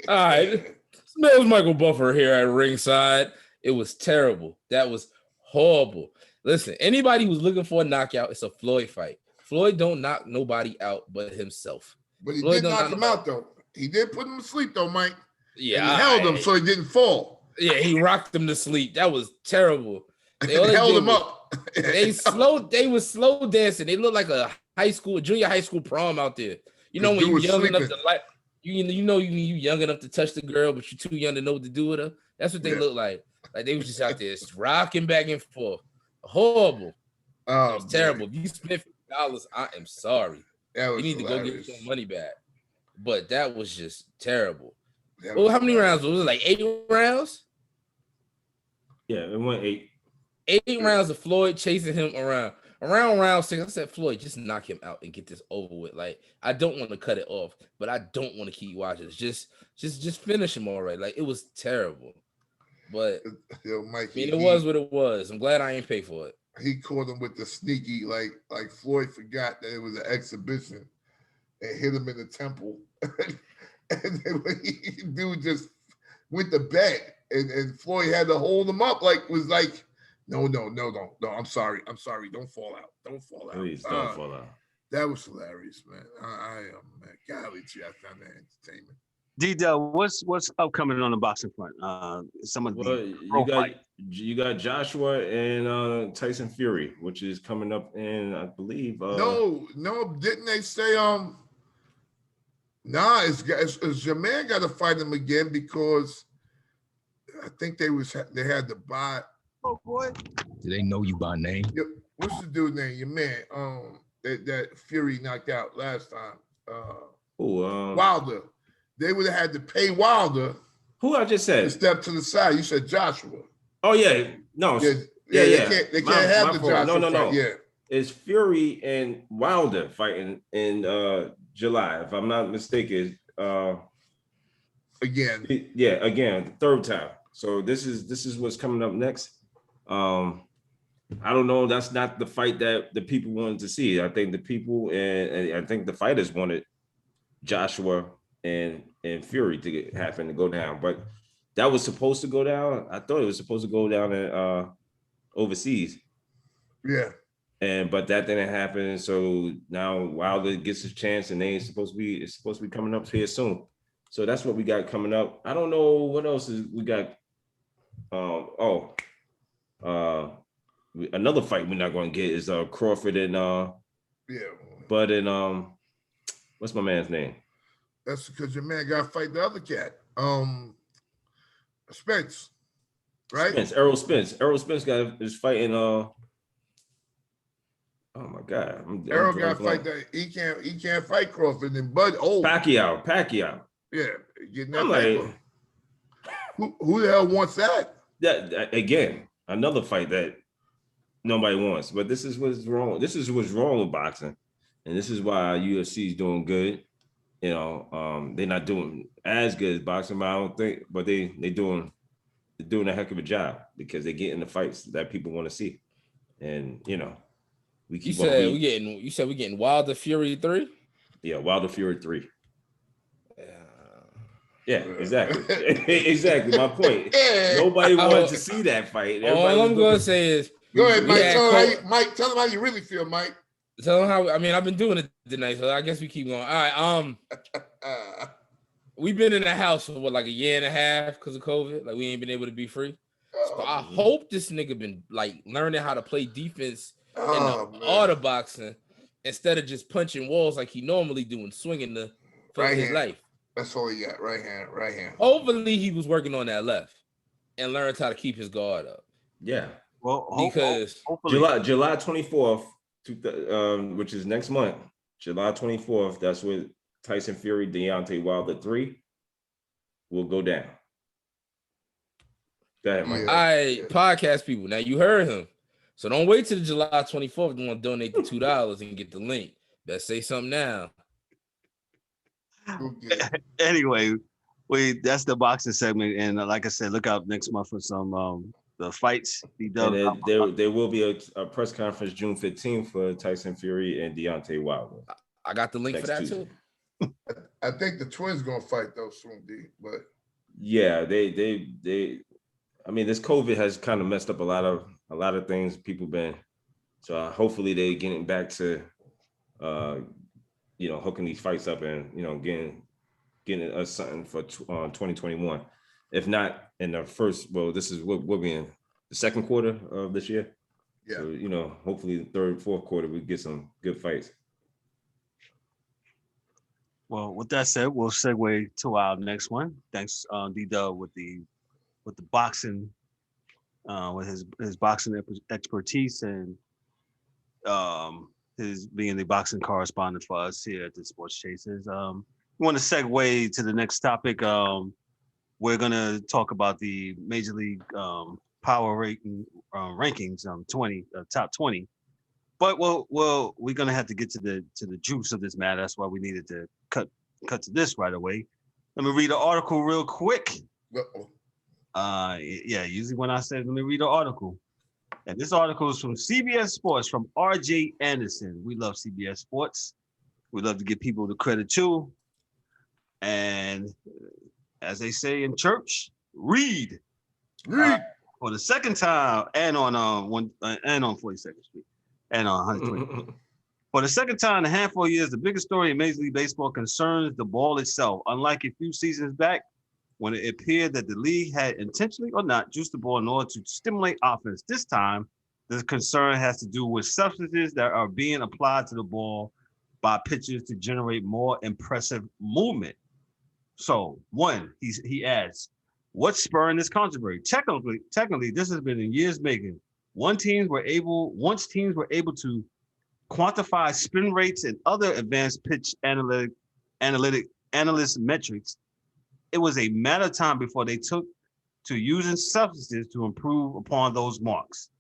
All right, Mills Michael Buffer here at ringside. It was terrible. That was horrible. Listen, anybody who's looking for a knockout, it's a Floyd fight. Floyd don't knock nobody out but himself. But he did knock him out, though. He did put him to sleep, though, Mike. Yeah. And he held him so he didn't fall. Yeah, he rocked him to sleep. That was terrible. They held him up. They were slow dancing. They looked like a junior high school prom out there. When you young enough to like, you young enough to touch the girl, but you're too young to know what to do with her. That's what they look like. Like they was just out there rocking back and forth. Horrible. Oh, it was terrible. If you spent $50, I am sorry. You need to go get your money back. But that was just terrible. Well, how many rounds? Was it like 8 rounds? Yeah, it went 8. 8 rounds of Floyd chasing him around. Around round 6, I said, Floyd, just knock him out and get this over with. Like, I don't want to cut it off, but I don't want to keep watching it. Just finish him already. Like, it was terrible. But Mike, it was what it was. I'm glad I ain't pay for it. He caught him with the sneaky, like Floyd forgot that it was an exhibition and hit him in the temple. And then dude just went to bed, and Floyd had to hold him up, no, I'm sorry, don't fall out. Please don't fall out. That was hilarious, man. I am, man. Golly, gee, I found that entertainment. D-Del, what's upcoming on the boxing front? You got Joshua and Tyson Fury, which is coming up in, I believe. No, didn't they say is your man got to fight him again because I think they had to buy. Oh boy, do they know you by name? What's the dude's name? Your man, that Fury knocked out last time. Wilder. They would have had to pay Wilder. Who I just said? To step to the side. You said Joshua. Oh yeah, no, yeah. They can't have the Joshua. No. Yeah, it's Fury and Wilder fighting in July, if I'm not mistaken. Again. Again, 3rd time. So this is what's coming up next. I don't know. That's not the fight that the people wanted to see. I think the people and I think the fighters wanted Joshua and Fury to happen to go down, but that was supposed to go down. I thought it was supposed to go down in overseas. Yeah. But that didn't happen. So now Wilder gets his chance, and it's supposed to be coming up here soon. So that's what we got coming up. I don't know what else we got. another fight we're not going to get is Crawford and Bud and what's my man's name? That's because your man got to fight the other cat, Spence, right? Errol Spence is fighting. Oh my God! Errol got to fight that. He can't fight Crawford and Bud. Pacquiao. Yeah, getting that I'm fight. like, who the hell wants that? That again, another fight that nobody wants. But this is what's wrong. This is what's wrong with boxing, and this is why UFC is doing good. You know, they're not doing as good as boxing, but I don't think. But they're doing a heck of a job because they get in the fights that people want to see, and you know, we keep. You said we're getting Wilder Fury 3. Yeah, Wilder Fury 3. Yeah, exactly. Exactly. My point. Nobody wanted to see that fight. All I'm going to say is, go ahead, Mike. Tell them how you really feel, Mike. Tell them how. I mean, I've been doing it tonight, so I guess we keep going. All right. We've been in the house for like a year and a half because of COVID. Like we ain't been able to be free. So I hope this nigga been like learning how to play defense in the art of boxing instead of just punching walls like he normally do and swinging for his life. That's all he got. Right hand. Hopefully he was working on that left and learned how to keep his guard up. Yeah. Well, because July 24th, which is next month, July 24th, that's what Tyson Fury, Deontay Wilder 3 will go down. Go ahead, Mike. All right, podcast people. Now you heard him. So don't wait till July 24th to want to donate the $2 and get the link. Better say something now. Anyway, that's the boxing segment, and like I said, look out next month for some the fights. There will be a press conference June 15th for Tyson Fury and Deontay Wilder. I got the link for that Tuesday. too. I think the twins gonna fight though soon, D. But yeah, they. I mean, this COVID has kind of messed up a lot of things people been. So hopefully they getting back to, hooking these fights up and getting us something for 2021. If not in the first, this is what we'll be in the second quarter of this year. Yeah. So, hopefully the third, fourth quarter we get some good fights. Well, with that said, we'll segue to our next one. Thanks, D-Dub, with the boxing, with his boxing expertise and his being the boxing correspondent for us here at the Sports Chasers. We want to segue to the next topic. We're gonna talk about the Major League power rankings, top 20. But we're gonna have to get to the juice of this matter. That's why we needed to cut to this right away. Let me read the article real quick. Usually when I say let me read the article. And this article is from CBS Sports, from RJ Anderson. We love CBS Sports. We love to give people the credit too. And as they say in church, read for the second time, and on 42nd Street, and on 120. For the second time in a handful of years, the biggest story in Major League Baseball concerns the ball itself. Unlike a few seasons back, when it appeared that the league had intentionally or not juiced the ball in order to stimulate offense, this time the concern has to do with substances that are being applied to the ball by pitchers to generate more impressive movement. So, one, he adds, what's spurring this controversy? Technically, this has been in years making. Once teams were able to quantify spin rates and other advanced pitch analyst metrics, it was a matter of time before they took to using substances to improve upon those marks.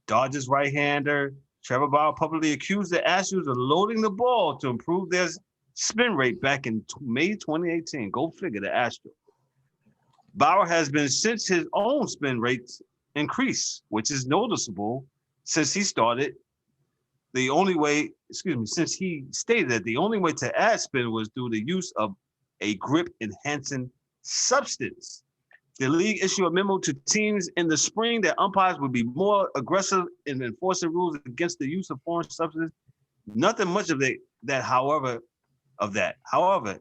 Dodgers right-hander Trevor Bauer publicly accused the Astros of loading the ball to improve their spin rate back in May 2018. Go figure, the Astros. Bauer has been since his own spin rates increase, which is noticeable since he stated that the only way to add spin was through the use of a grip enhancing substance. The league issued a memo to teams in the spring that umpires would be more aggressive in enforcing rules against the use of foreign substances. Nothing much of that, however,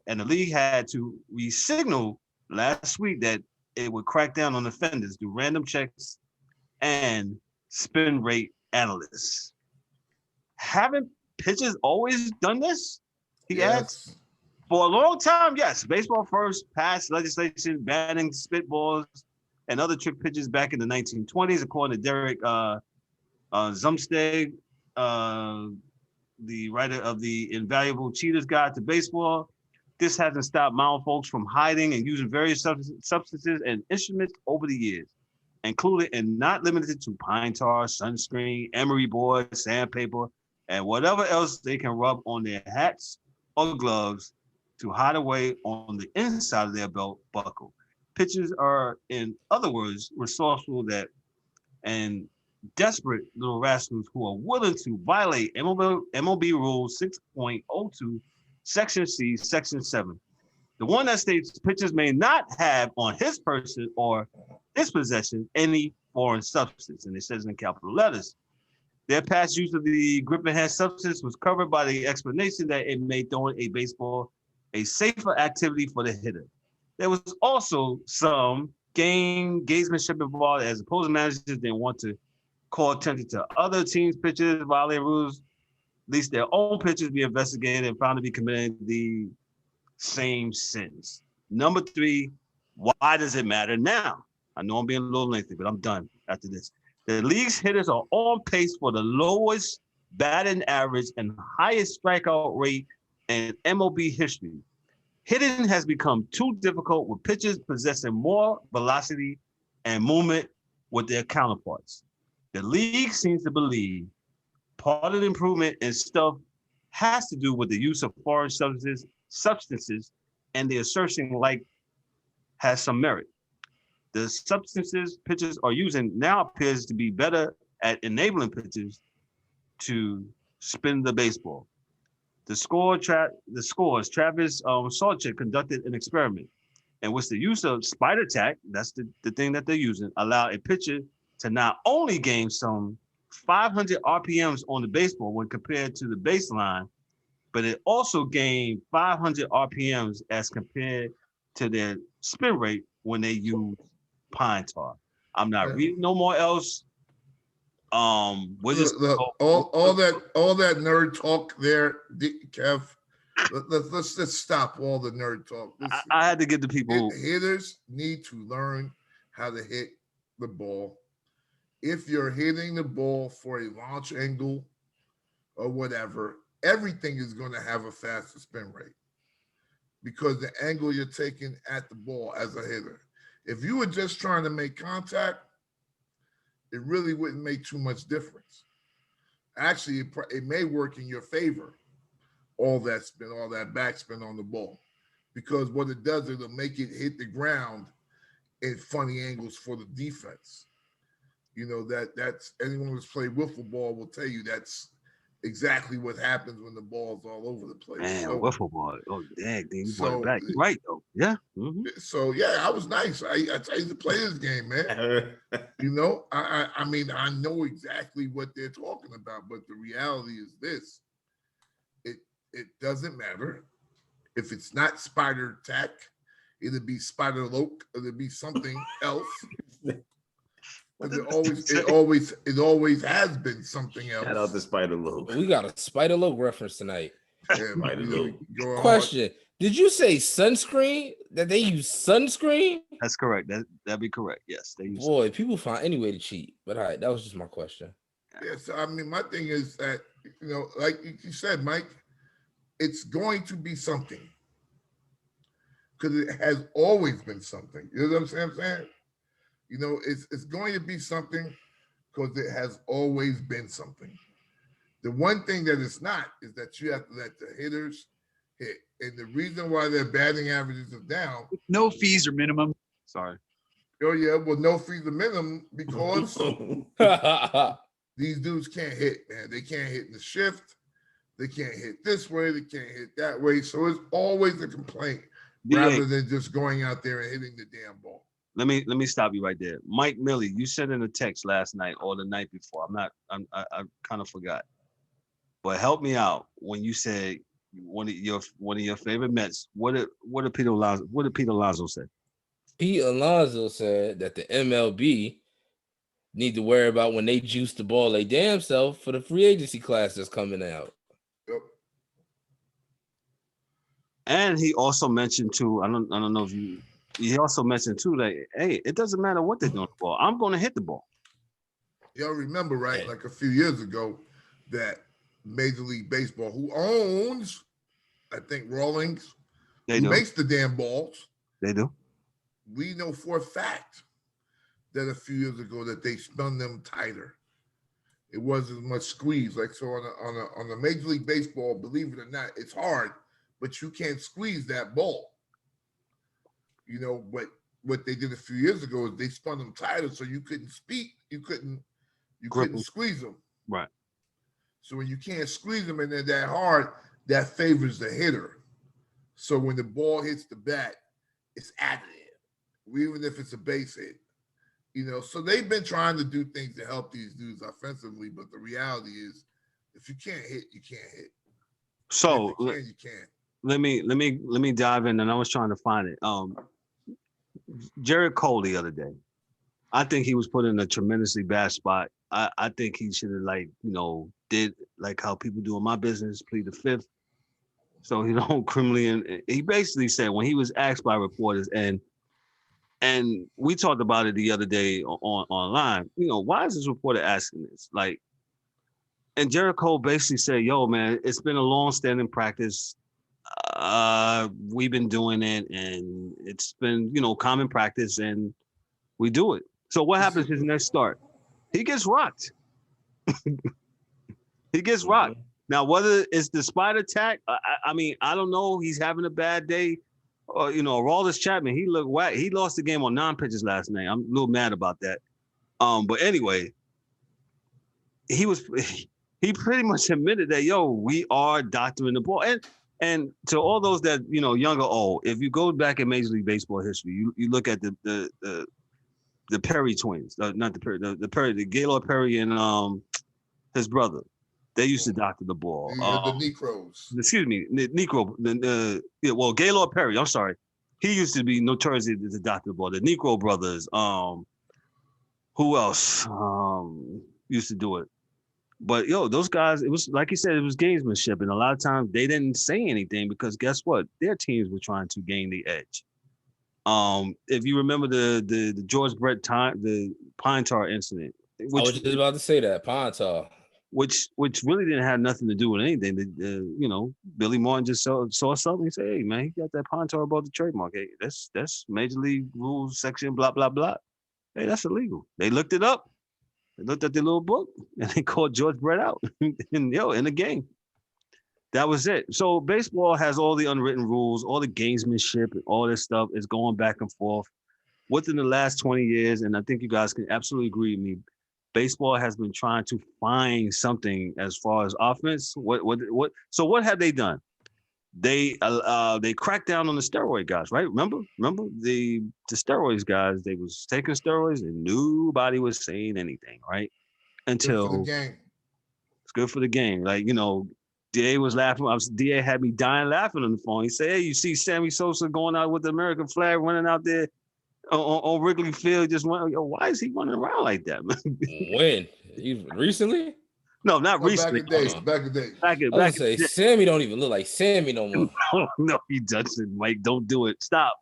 and the league had to re-signal last week that it would crack down on offenders, do random checks, and spin rate analyst. Haven't pitchers always done this? He adds. Yes. For a long time, yes. Baseball first passed legislation banning spitballs and other trick pitches back in the 1920s, according to Derek Zumsteg, the writer of the Invaluable Cheater's Guide to Baseball. This hasn't stopped mound folks from hiding and using various substances and instruments over the years, including and not limited to pine tar, sunscreen, emery board, sandpaper, and whatever else they can rub on their hats or gloves to hide away on the inside of their belt buckle. Pitchers are, in other words, resourceful and desperate little rascals who are willing to violate MLB Rule 6.02, Section C, Section 7. The one that states pitchers may not have on his person or his possession any foreign substance, and it says in capital letters. Their past use of the grip and hand substance was covered by the explanation that it made throwing a baseball a safer activity for the hitter. There was also some gamesmanship involved, as opposing managers didn't want to call attention to other teams' pitchers violating rules. At least their own pitchers be investigated and found to be committing the same sins. Number 3, why does it matter now? I know I'm being a little lengthy, but I'm done after this. The league's hitters are on pace for the lowest batting average and highest strikeout rate in MLB history. Hitting has become too difficult with pitchers possessing more velocity and movement with their counterparts. The league seems to believe part of the improvement in stuff has to do with the use of foreign substances, and the assertion like has some merit. The substances pitchers are using now appears to be better at enabling pitchers to spin the baseball. The scores, Travis Salchik conducted an experiment in which the use of spider tack, that's the thing that they're using, allowed a pitcher to not only gain some 500 RPMs on the baseball when compared to the baseline, but it also gained 500 RPMs as compared to their spin rate when they use pine tar. I'm not reading no more else. All that nerd talk there, Kev. Let's stop all the nerd talk. I had to get the people. Hitters need to learn how to hit the ball. If you're hitting the ball for a launch angle or whatever, everything is going to have a faster spin rate because the angle you're taking at the ball as a hitter. If you were just trying to make contact, it really wouldn't make too much difference. Actually, it may work in your favor, all that spin, all that backspin on the ball, because what it does, it'll make it hit the ground in funny angles for the defense. You know, that's anyone who's played wiffle ball will tell you that's exactly what happens when the ball's all over the place. Man, wiffle ball. Oh, dang, you brought it back. You're right, though. Yeah. Mm-hmm. So, yeah, I was nice. I tell you to play this game, man. You know, I mean, I know exactly what they're talking about, but the reality is this. It doesn't matter. If it's not spider tack, it'll be spider loke, it'll be something else. It always has been something else. Shout out to Spider Loke. We got a Spider Loke reference tonight. Yeah, question: did you say sunscreen? That they use sunscreen? That's correct. That'd be correct. Yes, they use. Boy, people find any way to cheat. But all right, that was just my question. Yeah, so I mean, my thing is that, you know, like you said, Mike, it's going to be something because it has always been something. You know what I'm saying? You know, it's going to be something because it has always been something. The one thing that it's not is that you have to let the hitters hit. And the reason why their batting averages are down. No fees or minimum. Sorry. Oh, yeah, well, no fees or minimum because these dudes can't hit, man. They can't hit in the shift. They can't hit this way. They can't hit that way. So it's always a complaint rather than just going out there and hitting the damn ball. Let me stop you right there. Mike Millie, you sent in a text last night or the night before. I kind of forgot. But help me out when you said one of your favorite Mets. What did Pete Alonso say? Pete Alonso said that the MLB need to worry about when they juice the ball they damn self for the free agency class that's coming out. Yep. And he also mentioned too, I don't know if he also mentioned too that, hey, it doesn't matter what they're doing the ball. I'm going to hit the ball. Y'all remember, right? Like a few years ago, that Major League Baseball, who owns, I think, Rawlings, who makes the damn balls. They do. We know for a fact that a few years ago that they spun them tighter. It wasn't as much squeeze. Like so on a Major League Baseball, believe it or not, it's hard, but you can't squeeze that ball. You know, but what they did a few years ago is they spun them tighter so you couldn't squeeze them. Right. So when you can't squeeze them and they're that hard, that favors the hitter. So when the ball hits the bat, it's additive, even if it's a base hit. You know, so they've been trying to do things to help these dudes offensively, but the reality is, if you can't hit, you can't hit. So you can't. Let me dive in, and I was trying to find it. Jared Cole the other day, I think he was put in a tremendously bad spot. I think he should have did like how people do in my business, plead the fifth, so he don't criminally. And he basically said when he was asked by reporters and we talked about it the other day online, why is this reporter asking this? Like, and Jared Cole basically said, yo, man, it's been a long-standing practice. We've been doing it, and it's been, common practice, and we do it. So what happens his next start? He gets rocked. He gets rocked. Now, whether it's the spider attack, I mean, I don't know. He's having a bad day. Or, Aroldis Chapman, he looked whack. He lost the game on 9 pitches last night. I'm a little mad about that. But anyway, he pretty much admitted that, yo, we are doctoring the ball. And to all those that, young or old, if you go back in Major League Baseball history, you look at the Perry twins, not the Perry, the Perry, the Gaylord Perry and his brother. They used to doctor the ball. The Necros. Excuse me, Necro. Gaylord Perry. I'm sorry. He used to be notorious as a doctor the ball. The Necro brothers. Who else used to do it? But those guys. It was like you said. It was gamesmanship, and a lot of times they didn't say anything because guess what? Their teams were trying to gain the edge. If you remember the George Brett the pine tar incident, I was just about to say that pine tar. Which really didn't have nothing to do with anything. Billy Martin just saw something and said, "Hey, man, he got that pine tar about the trademark. Hey, that's Major League Rules section, blah blah blah. Hey, that's illegal." They looked it up. They looked at their little book and they called George Brett out in the game. That was it. So baseball has all the unwritten rules, all the gamesmanship, and all this stuff is going back and forth within the last 20 years. And I think you guys can absolutely agree with me. Baseball has been trying to find something as far as offense. So what have they done? They cracked down on the steroid guys, right? Remember the steroids guys, they was taking steroids and nobody was saying anything, right? Until good for the game. It's good for the game. Like, DA was laughing. DA had me dying laughing on the phone. He said, "Hey, you see Sammy Sosa going out with the American flag, running out there on Wrigley Field, just went, why is he running around like that, man?" When? Recently? No, not recently. Back in days. I was say Sammy don't even look like Sammy no more. No, he doesn't. Mike, don't do it. Stop.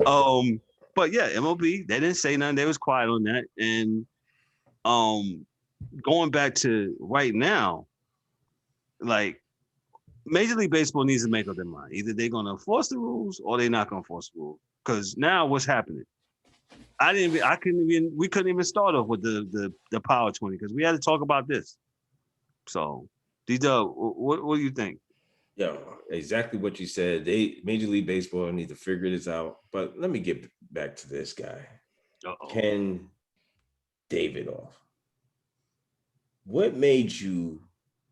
But yeah, MLB, they didn't say nothing. They was quiet on that. And going back to right now, like Major League Baseball needs to make up their mind. Either they're gonna enforce the rules or they're not gonna enforce the rules. Because now what's happening? We couldn't even start off with the Power 20 because we had to talk about this. So, D-Dub, what do you think? Yeah, exactly what you said. Major League Baseball need to figure this out. But let me get back to this guy. Ken Davidoff. What made you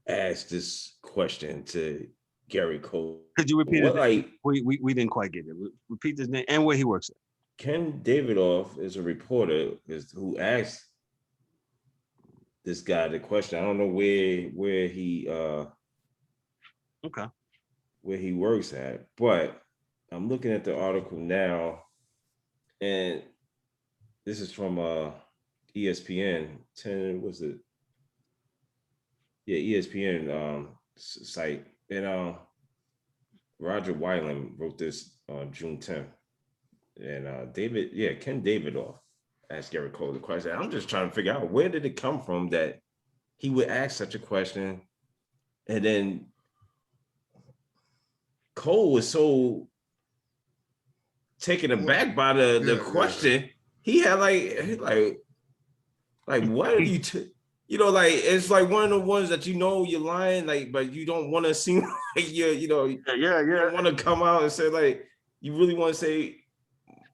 ask this question to Gary Cole? Could you repeat it? We didn't quite get it. Repeat his name and where he works at. Ken Davidoff is a reporter who asked this guy the question. I don't know where he where he works at, but I'm looking at the article now, and this is from ESPN 10 was it? Yeah, ESPN site, and Roger Weiland wrote this on June 10th, and Ken Davidoff asked Garrett Cole the question. I'm just trying to figure out where did it come from that he would ask such a question, and then Cole was so taken aback by the question. Yeah. He had like what are you like it's like one of the ones that you're lying, like, but you don't want to seem like you don't want to come out and say, like, you really want to say,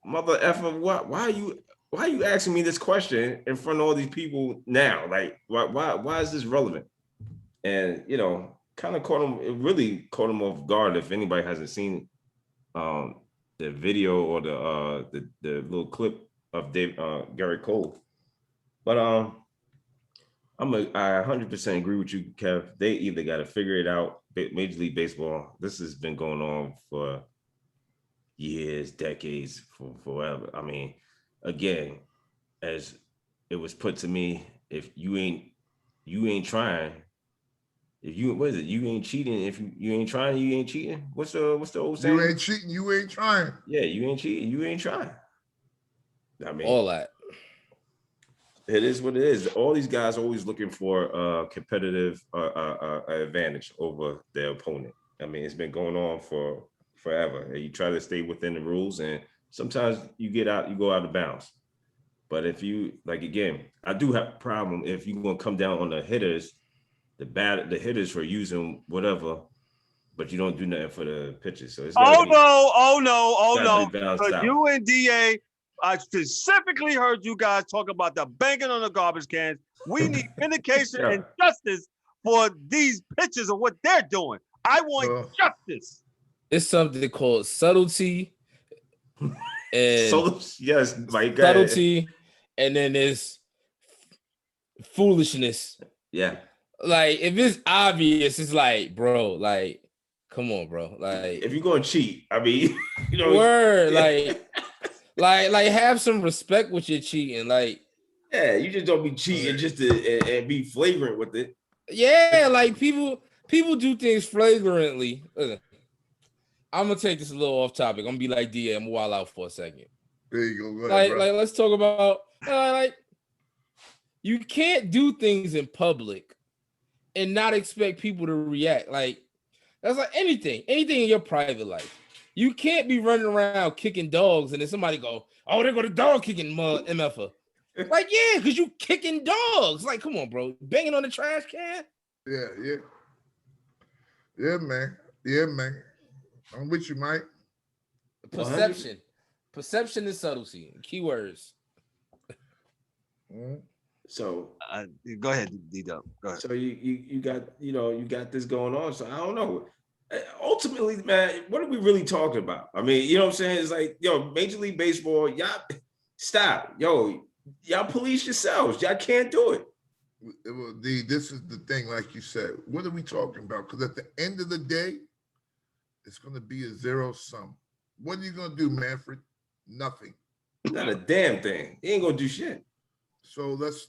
mother effer, why are you asking me this question in front of all these people now? Like, why is this relevant? And kind of really caught him off guard. If anybody hasn't seen the video or the little clip of Garrett Cole, but I 100% agree with you, Kev. They either got to figure it out. Major League Baseball, this has been going on for years, decades, for forever. I mean, again, as it was put to me, if you ain't trying, if you you ain't cheating. If you ain't trying, you ain't cheating. What's the old saying? You ain't cheating, you ain't trying. Yeah, you ain't cheating, you ain't trying. I mean, all that. It is what it is. All these guys are always looking for competitive advantage over their opponent. I mean, it's been going on for forever. You try to stay within the rules, and sometimes you go out of bounds. But if you, like, again, I do have a problem if you're gonna come down on the hitters, the hitters for using whatever, but you don't do nothing for the pitchers. So it's oh no. But you and DA, I specifically heard you guys talk about the banging on the garbage cans. We need vindication and justice for these pitchers and what they're doing. I want justice. It's something called subtlety. And subtlety, and then there's foolishness. Yeah. Like, if it's obvious, it's like, bro, like, come on, bro. Like, if you're gonna cheat, I mean, like have some respect with your cheating. Like, yeah, you just don't be cheating just to and be flagrant with it. Yeah, like people do things flagrantly. Listen, I'm gonna take this a little off topic. I'm gonna be like DA. I'm gonna wild out for a second. There you go. Go ahead, like let's talk about like, you can't do things in public and not expect people to react. Like, that's like anything in your private life. You can't be running around kicking dogs and then somebody go, "Oh, there go the dog kicking MFer." Like, yeah, because you kicking dogs. Like, come on, bro. Banging on the trash can. Yeah, man. I'm with you, Mike. Perception. Perception is subtlety. Keywords. So go ahead, D-Dub. Go ahead. So you got this going on. So I don't know. Ultimately, man, what are we really talking about? I mean, you know what I'm saying? It's like, Major League Baseball, y'all stop. Y'all police yourselves. Y'all can't do it. Well, this is the thing, like you said. What are we talking about? Because at the end of the day, it's going to be a zero sum. What are you going to do, Manfred? Nothing. Not a damn thing. He ain't going to do shit. So let's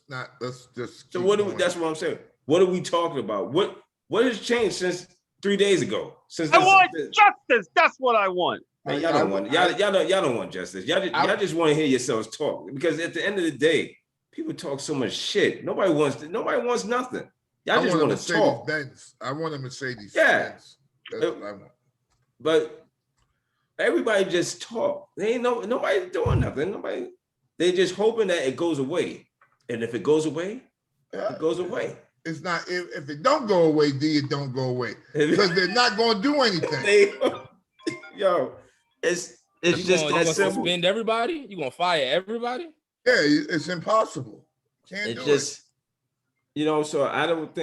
just. So that's what I'm saying. What are we talking about? What has changed since 3 days ago? I want justice. That's what I want. Man, y'all don't want justice. Y'all just want to hear yourselves talk, because at the end of the day, people talk so much shit. Nobody wants nothing. Y'all just want to talk. I want a Mercedes. Yeah. Benz. That's what I want. But everybody just talk. They ain't nobody doing nothing. They just hoping that it goes away. And if it goes away, it goes away. It's not, if it don't go away, it don't go away. Because they're not going to do anything. It's just that simple. Suspend everybody? You gonna fire everybody? Yeah, it's impossible. Can't do it. So I don't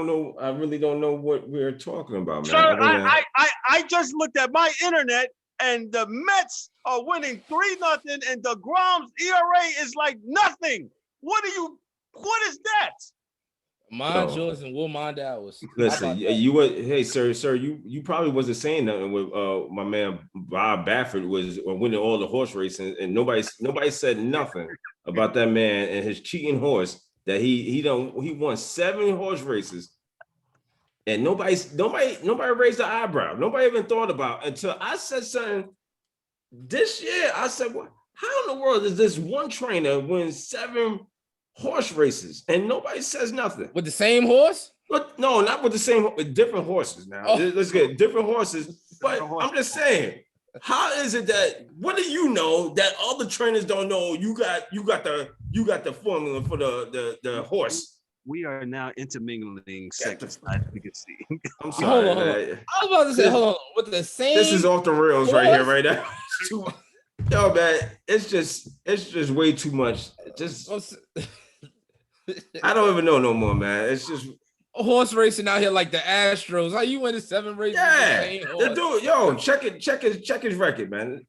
know. I really don't know what we're talking about, man. Sir, I just looked at my internet and the Mets are winning 3-0 and DeGrom's ERA is like nothing. What is that? Mind yours and we'll mind ours. Listen, hey, sir, you probably wasn't saying nothing with my man Bob Baffert was winning all the horse racing, and nobody said nothing about that man and his cheating horse that he won 7 horse races. And nobody raised the eyebrow. Nobody even thought about it until I said something this year. I said, "What? How in the world does this one trainer win 7 horse races and nobody says nothing with the same horse?" But no, not with the same, with different horses. Now let's get different horses. But I'm just saying, how is it that what do you know that other trainers don't know? You got the formula for the horse. We are now intermingling sections. You can see. I'm sorry. Hold on. I was about to say, hold on. With the same. This is off the rails horse? right here, right now. Yo, man, it's just way too much. I don't even know no more, man. It's just horse racing out here like the Astros. How you win 7 races? Yeah, the dude, yo, check his record, man.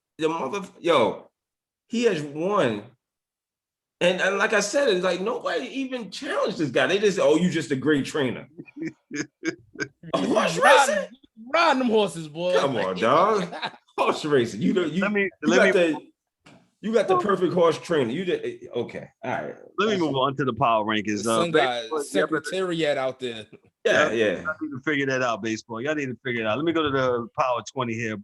He has won. And like I said, it's like nobody even challenged this guy. They just, you just a great trainer. Horse racing? Riding them horses, boy. Come on, dog. Horse racing. You got the perfect horse trainer. Okay. All right. Let me move on to the power rankings. Some guy secretariat out there. Yeah. Y'all need to figure that out, baseball. Y'all need to figure it out. Let me go to the power 20 here.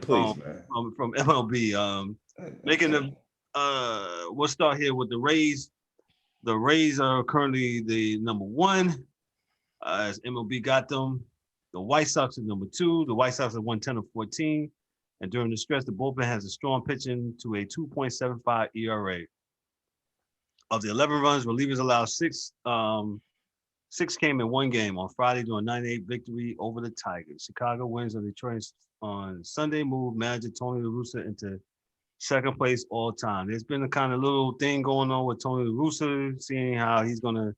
Please, man. From MLB. Making the we'll start here with the Rays. The Rays are currently the number 1. As MLB got them. The White Sox are number 2. The White Sox have won 10 of 14. And during the stretch, the bullpen has a strong pitching to a 2.75 ERA. Of the 11 runs, relievers allowed 6. 6 came in one game on Friday during a 9-8 victory over the Tigers. Chicago wins on Detroit on Sunday, moved manager Tony La Russa into second place all time. There's been a kind of little thing going on with Tony La Russa, seeing how he's gonna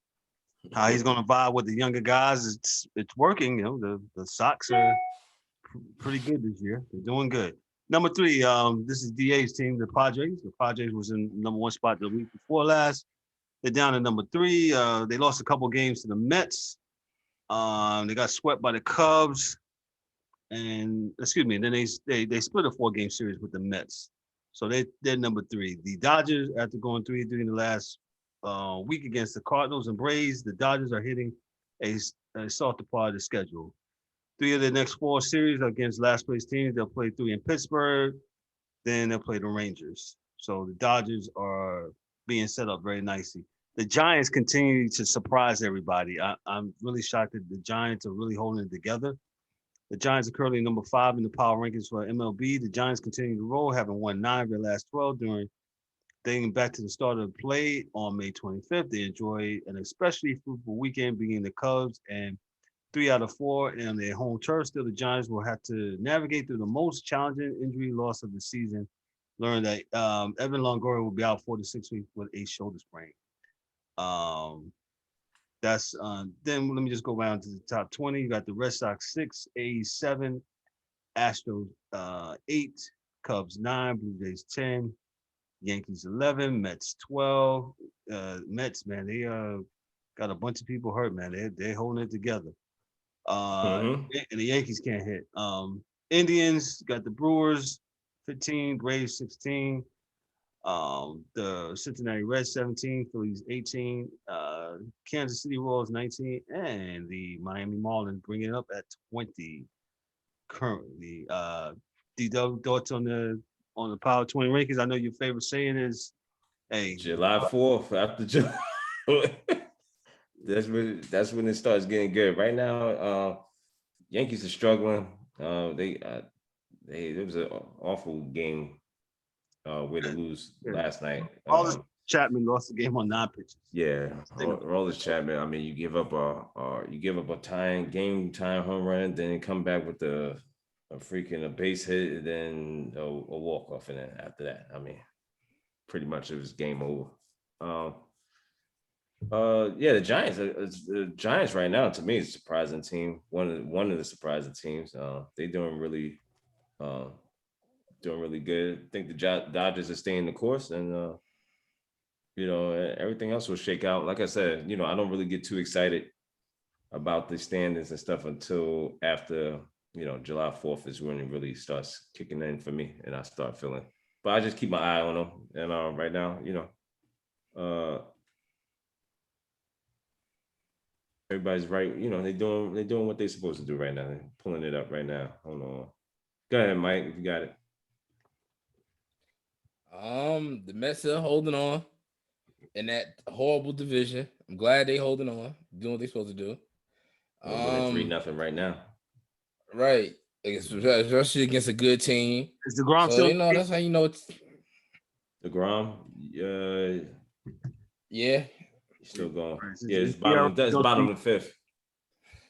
vibe with the younger guys. It's working. The Sox are pretty good this year. They're doing good. Number 3, this is DA's team, the Padres. The Padres was in number 1 spot the week before last. They're down to number 3. They lost a couple games to the Mets. They got swept by the Cubs. And then they split a 4-game series with the Mets. So they're number 3. The Dodgers, after going 3-3 in the last week against the Cardinals and Braves, the Dodgers are hitting a softer part of the schedule. 3 of the next 4 series against last place teams. They'll play 3 in Pittsburgh. Then they'll play the Rangers. So the Dodgers are being set up very nicely. The Giants continue to surprise everybody. I'm really shocked that the Giants are really holding it together. The Giants are currently number 5 in the power rankings for MLB. The Giants continue to roll, having won 9 of their last 12 dating back to the start of the play on May 25th. They enjoy an especially fruitful weekend, beating the Cubs and 3 out of 4 on their home turf. Still, the Giants will have to navigate through the most challenging injury loss of the season. Learn that Evan Longoria will be out 4 to 6 weeks with a shoulder sprain. Then let me just go around to the top 20. You got the Red Sox 6, A's 7, Astros 8, Cubs 9, Blue Jays 10, Yankees 11, Mets 12. Mets, man, they got a bunch of people hurt, man. They're holding it together. And the Yankees can't hit. Indians got the Brewers 15, Braves 16, the Cincinnati Reds 17, Phillies 18, Kansas City Royals 19, and the Miami Marlins bringing it up at 20 currently. DW, thoughts on the Power 20 rankings? I know your favorite saying is, "Hey, July 4th after July." That's when it starts getting good. Right now, Yankees are struggling. It was an awful game way to lose last night. Chapman lost the game on 9 pitches. Yeah, Aroldis Chapman. I mean, you give up a game time home run, then come back with a base hit, and then a walk off, and then after that, I mean, pretty much it was game over. The Giants. The Giants right now, to me, is a surprising team. One of the surprising teams. They're doing really good. I think the Dodgers are staying the course, and everything else will shake out. Like I said, I don't really get too excited about the standings and stuff until after July 4th is when it really starts kicking in for me, and I start feeling. But I just keep my eye on them, and right now, Everybody's right. You know, they're doing what they're supposed to do right now. They're pulling it up right now. Hold on. Go ahead, Mike, if you got it. The Mets are holding on in that horrible division. I'm glad they holding on, doing what they're supposed to do. They're winning 3-0 right now. Right. Especially against a good team. Is DeGrom So still? you know that's how you know it's DeGrom, yeah. he's still going. Is Yeah, it's he bottom. already That's still bottom of the fifth.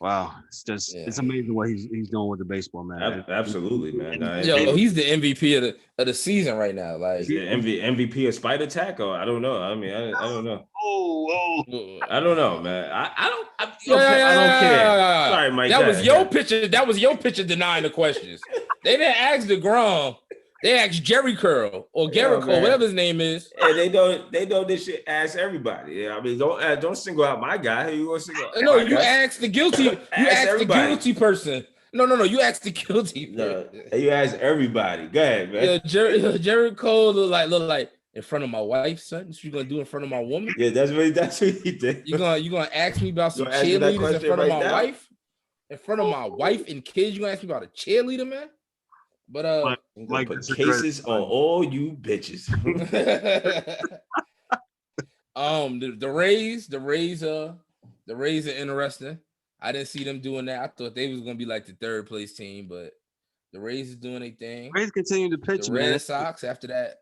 Wow, it's just it's amazing what he's doing with the baseball, man. Absolutely, man. Yo, he's the MVP of the season right now. Like is the MVP of Spider Attack, or I don't know. I mean, I don't know. Oh, I don't know, man. I don't yeah, care. Sorry, Mike. That was your picture. That was your picture denying the questions. They didn't ask DeGrom. They asked Jerry Curl or Garrett Cole, whatever his name is. And they know this shit. Ask everybody. Yeah, I mean, don't single out my guy. Who you want to single out? No, you asked the guilty. You asked the guilty person. No. You asked the guilty. No, you asked everybody. Go ahead, man. Yeah, Jerry Cole look like in front of my wife, son. What you gonna do in front of my woman? Yeah, that's what he did. You gonna ask me about some cheerleaders in front of my wife? In front of my wife and kids, you gonna ask me about a cheerleader, man? But like put cases on all you bitches. The Rays are interesting. I didn't see them doing that. I thought they was gonna be like the third place team, but the Rays is doing their thing. Rays continue to pitch. The Red Sox after that.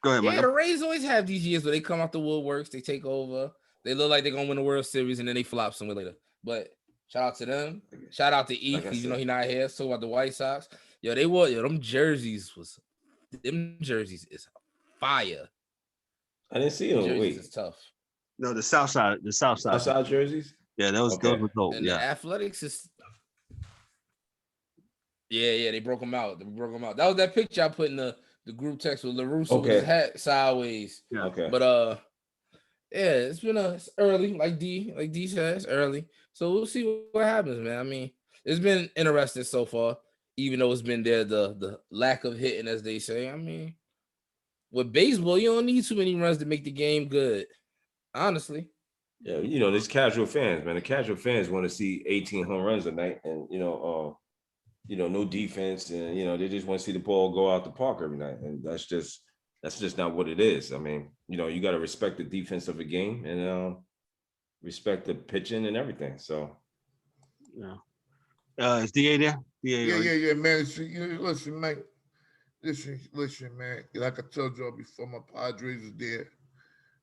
Go ahead, Yeah, the Rays always have these years where they come out the woodworks, they take over, they look like they're gonna win the World Series, and then they flop somewhere later. But shout out to them. Shout out to Eth, even though he's not here. So about the White Sox. Them jerseys is fire. I didn't see them. Wait, it's tough. No, the South Side jerseys. Yeah, those were dope. And the Athletics is. Yeah, they broke them out. That was that picture I put in the group text with LaRusso with his hat sideways. Yeah. Okay. But it's early, like D said, it's early. So we'll see what happens, man. I mean, it's been interesting so far, even though it's been there, the lack of hitting, as they say. I mean, with baseball, you don't need too many runs to make the game good, honestly. Yeah, there's casual fans, man. The casual fans want to see 18 home runs a night, and no defense, and they just want to see the ball go out the park every night, and that's just not what it is. I mean, you got to respect the defense of a game and respect the pitching and everything. So, is DA there? Yeah, man. Listen, Mike. Listen, man. Like I told y'all before, my Padres is there.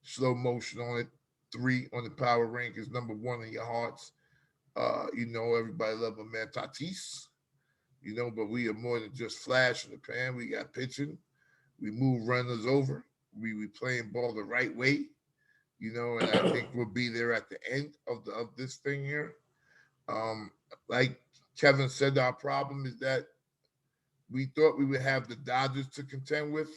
Slow motion on it. 3 on the power rank is number 1 in your hearts. Everybody love my man Tatis. But we are more than just flash in the pan. We got pitching. We move runners over. We playing ball the right way. And I think we'll be there at the end of this thing here. Like Kevin said, our problem is that we thought we would have the Dodgers to contend with.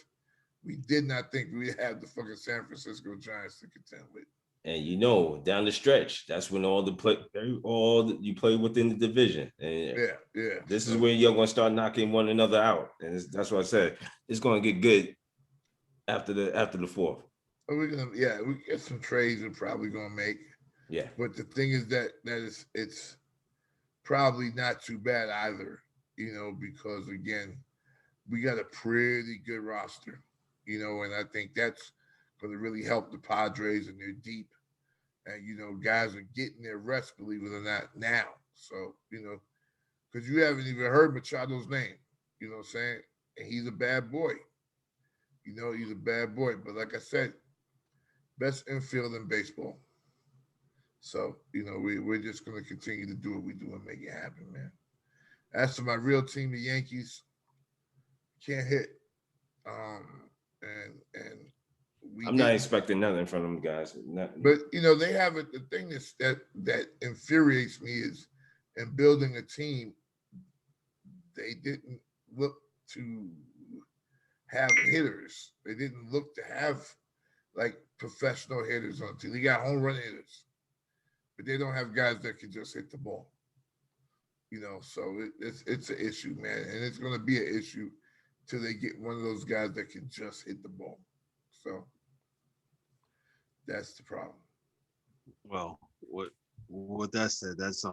We did not think we would have the fucking San Francisco Giants to contend with. And down the stretch, that's when you play within the division. And yeah. This is where you're gonna start knocking one another out, and that's what I said. It's gonna get good after the fourth. We get some trades we're probably gonna make. Yeah. But the thing is that it's probably not too bad either, because again, we got a pretty good roster, and I think that's going to really help the Padres, and they're deep, and guys are getting their rest, believe it or not, now. So because you haven't even heard Machado's name, you know what I'm saying, and he's a bad boy. He's a bad boy, but like I said, best infield in baseball. So we're just going to continue to do what we do and make it happen, man. As for my real team, the Yankees can't hit, and I'm not expecting nothing from them guys. Nothing. But they have it. The thing that infuriates me is, in building a team, they didn't look to have hitters. They didn't look to have like professional hitters on the team. They got home run hitters, but they don't have guys that can just hit the ball. So it's an issue, man, and it's going to be an issue till they get one of those guys that can just hit the ball. So That's the problem. Well, with that said, that's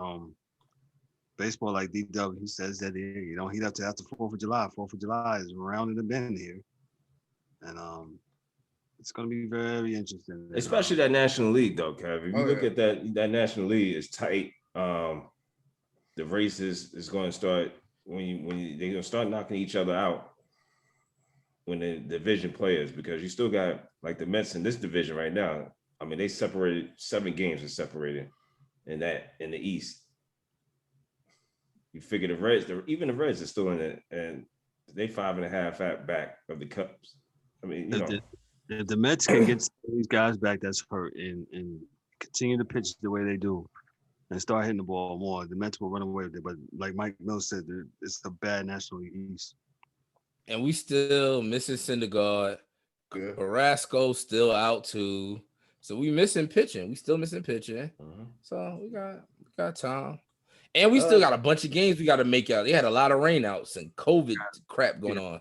baseball, like DW, he says that you don't heat up to after 4th of July. 4th of July is around the bend here. And it's gonna be very interesting. Especially that National League, though, Kev. If you look at that National League is tight. The races is going to start when they're going to start knocking each other out when the division players, because you still got like the Mets in this division right now. I mean, they separated 7 games are separated in the East. You figure the Reds, even the Reds are still in it, and they 5.5 back of the Cubs. I mean, if the Mets can get these guys back that's hurt and continue to pitch the way they do and start hitting the ball more, the Mets will run away with it. But like Mike Mills said, it's a bad National League East. And we still missing Syndergaard. Yeah. Carrasco still out too. So we missing pitching. We still missing pitching. Mm-hmm. So we got time. And we still got a bunch of games we got to make out. They had a lot of rainouts and COVID crap going on.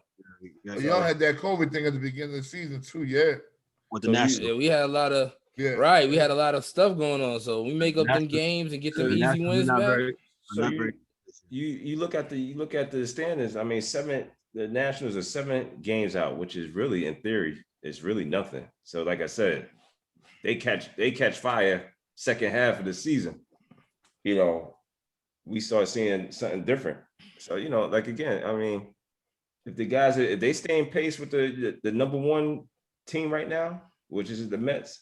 Y'all had that COVID thing at the beginning of the season too, yeah. With the National. We had a lot of right. We had a lot of stuff going on. So we make up them games and get them easy wins back. You look at the standings. I mean, the Nationals are 7 games out, which is really, in theory, it's really nothing. So, like I said, they catch fire second half of the season. You know, we start seeing something different. So, you know, like again, I mean, if they stay in pace with the number 1 team right now, which is the Mets,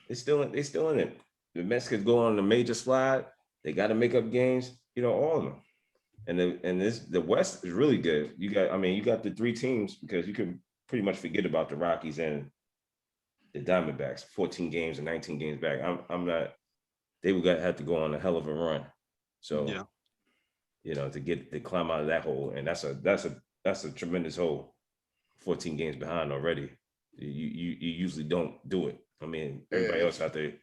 they still in it. The Mets could go on a major slide. They got to make up games. You know, all of them. And the West is really good. You got the 3 teams, because you can pretty much forget about the Rockies and the Diamondbacks. 14 games and 19 games back. They would have to go on a hell of a run. So, you know, to climb out of that hole, and that's a tremendous hole. 14 games behind already. You usually don't do it. I mean, everybody else out there,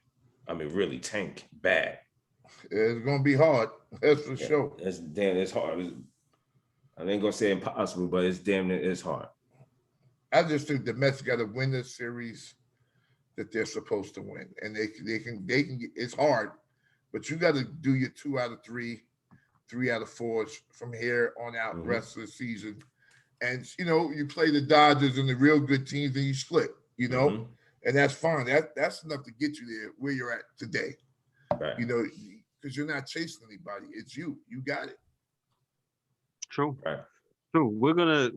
really tank bad. It's gonna be hard. That's for sure. It's hard. I ain't gonna say impossible, but it's hard. I just think the Mets got to win the series that they're supposed to win, and they can. It's hard, but you got to do your 2 out of 3, 3 out of 4s from here on out, rest of the season. And you know, you play the Dodgers and the real good teams, and you split. You know, and that's fine. That's enough to get you there where you're at today. Right. You know, because you're not chasing anybody. It's you. You got it. True. Right. True. We're gonna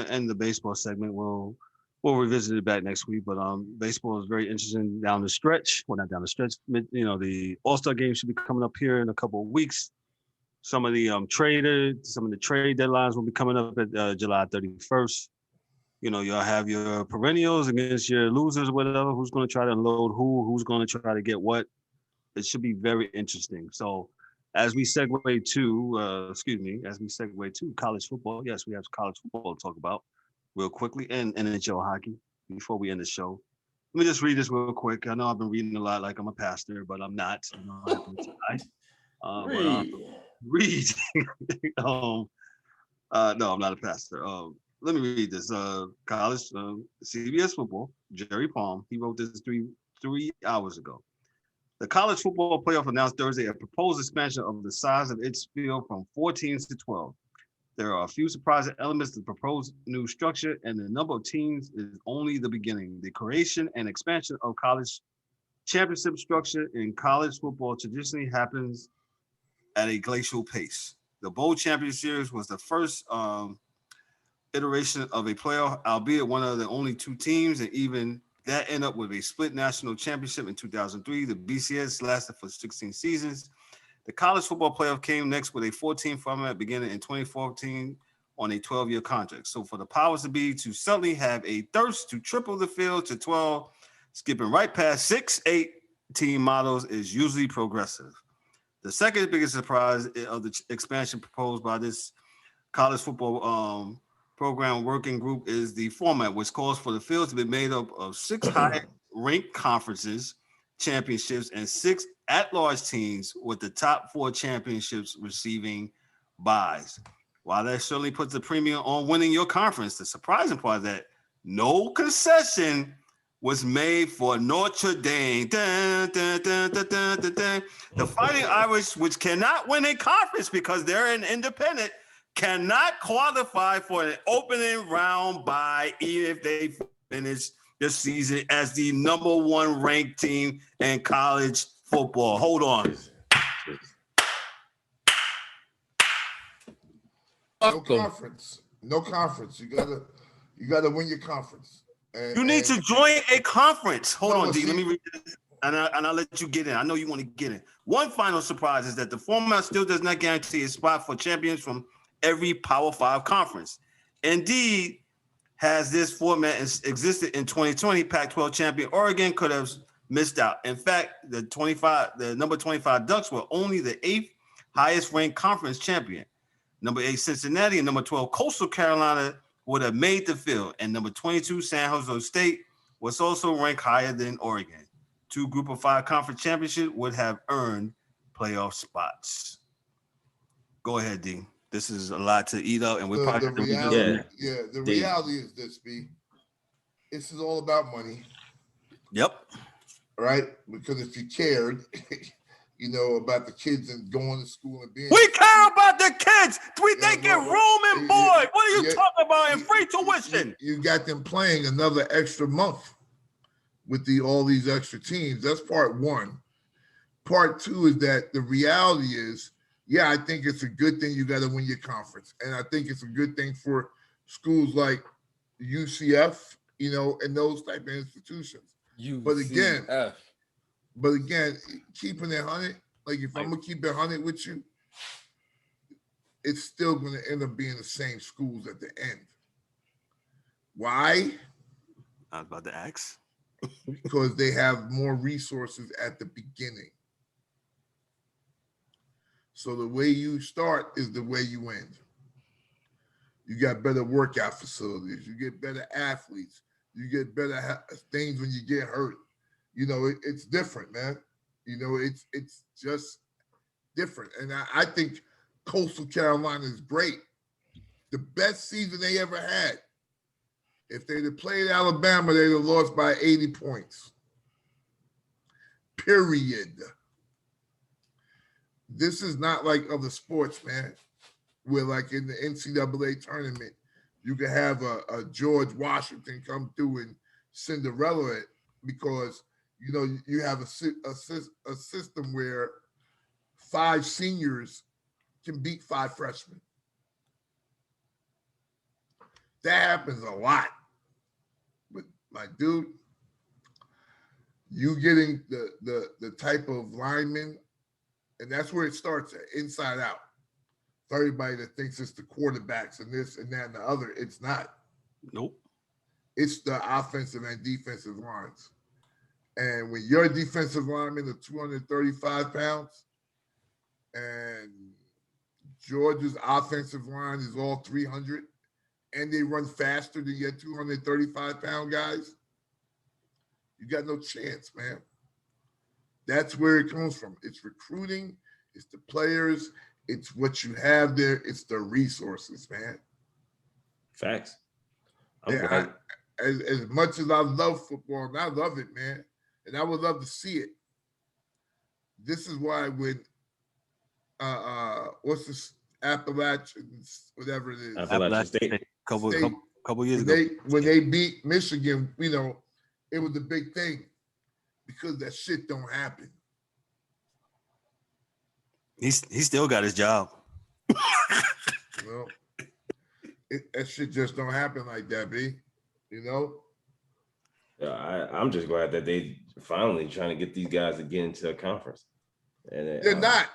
end the baseball segment. We'll revisit it back next week. But baseball is very interesting down the stretch. Well, not down the stretch. You know, the All-Star game should be coming up here in a couple of weeks. Some of the trade deadlines will be coming up at July 31st. You know, you'll have your perennials against your losers, whatever. Who's going to try to unload who's going to try to get what. It should be very interesting. So as we segue to college football, yes, we have college football to talk about real quickly, and NHL hockey before we end the show. Let me just read this real quick. I know I've been reading a lot like I'm a pastor, but I'm not. Read. No, I'm not a pastor. Let me read this. College CBS football, Jerry Palm, he wrote this 3 hours ago. The college football playoff announced Thursday a proposed expansion of the size of its field from 4 teams to 12. There are a few surprising elements to the proposed new structure, and the number of teams is only the beginning. The creation and expansion of college championship structure in college football traditionally happens at a glacial pace. The Bowl Championship Series was the first iteration of a playoff, albeit one of the only 2 teams, and even that ended up with a split national championship in 2003. The BCS lasted for 16 seasons. The college football playoff came next with a 14 format beginning in 2014 on a 12-year contract. So for the powers to be to suddenly have a thirst to triple the field to 12, skipping right past 6-8 team models is usually progressive. The second biggest surprise of the expansion proposed by this college football program working group is the format, which calls for the field to be made up of 6 high-ranked conferences, championships, and 6 at-large teams, with the top 4 championships receiving buys. While that certainly puts a premium on winning your conference, the surprising part is that no concession was made for Notre Dame. Dun, dun, dun, dun, dun, dun, dun. The Fighting Irish, which cannot win a conference because they're an independent, cannot qualify for an opening round bye even if they finish the season as the number 1 ranked team in college football. Hold on. No conference. No conference. You gotta win your conference. You need to join a conference. Hold on, D. See, let me read this. And I'll let you get in. I know you want to get in. One final surprise is that the format still does not guarantee a spot for champions from every Power 5 conference. Indeed, has this format existed in 2020, Pac-12 champion Oregon could have missed out. In fact, the number 25 Ducks were only the 8th highest ranked conference champion. Number 8 Cincinnati and number 12 Coastal Carolina would have made the field, and number 22 San Jose State was also ranked higher than Oregon. 2 Group of 5 conference championships would have earned playoff spots. Go ahead, D. This is a lot to eat up, and we're probably the reality is this, B. This is all about money. Yep. Right? Because if you cared, about the kids and going to school and being. We care about the kids. They get room and board. What are you talking about? And free tuition. You got them playing another extra month with all these extra teams. That's part one. Part two is that the reality is, I think it's a good thing you got to win your conference. And I think it's a good thing for schools like UCF, and those type of institutions. But again, keeping it 100, like if I'm going to keep it 100 with you, it's still going to end up being the same schools at the end. Why? I was about to ask. Because they have more resources at the beginning. So the way you start is the way you end. You got better workout facilities. You get better athletes. You get better things when you get hurt. It's different, man. It's just different. And I think Coastal Carolina is great. The best season they ever had. If they'd have played Alabama, they'd have lost by 80 points. Period. This is not like other sports, man, where like in the NCAA tournament, you can have a George Washington come through and Cinderella it because, you have a system where 5 seniors can beat 5 freshmen. That happens a lot. But my dude, you getting the type of lineman, and that's where it starts at, inside out. For everybody that thinks it's the quarterbacks and this and that and the other, it's not. Nope. It's the offensive and defensive lines. And when your defensive linemen are 235 pounds and Georgia's offensive line is all 300 and they run faster than your 235-pound guys, you got no chance, man. That's where it comes from. It's recruiting. It's the players. It's what you have there. It's the resources, man. Facts. As much as I love football, and I love it, man, and I would love to see it. This is why when what's this Appalachians, whatever it is, Appalachian State. Couple years ago, when they beat Michigan, it was a big thing because that shit don't happen. He still got his job. Well, that shit just don't happen like that, B. Yeah, I'm just glad that they finally trying to get these guys to get into a conference. And they're not.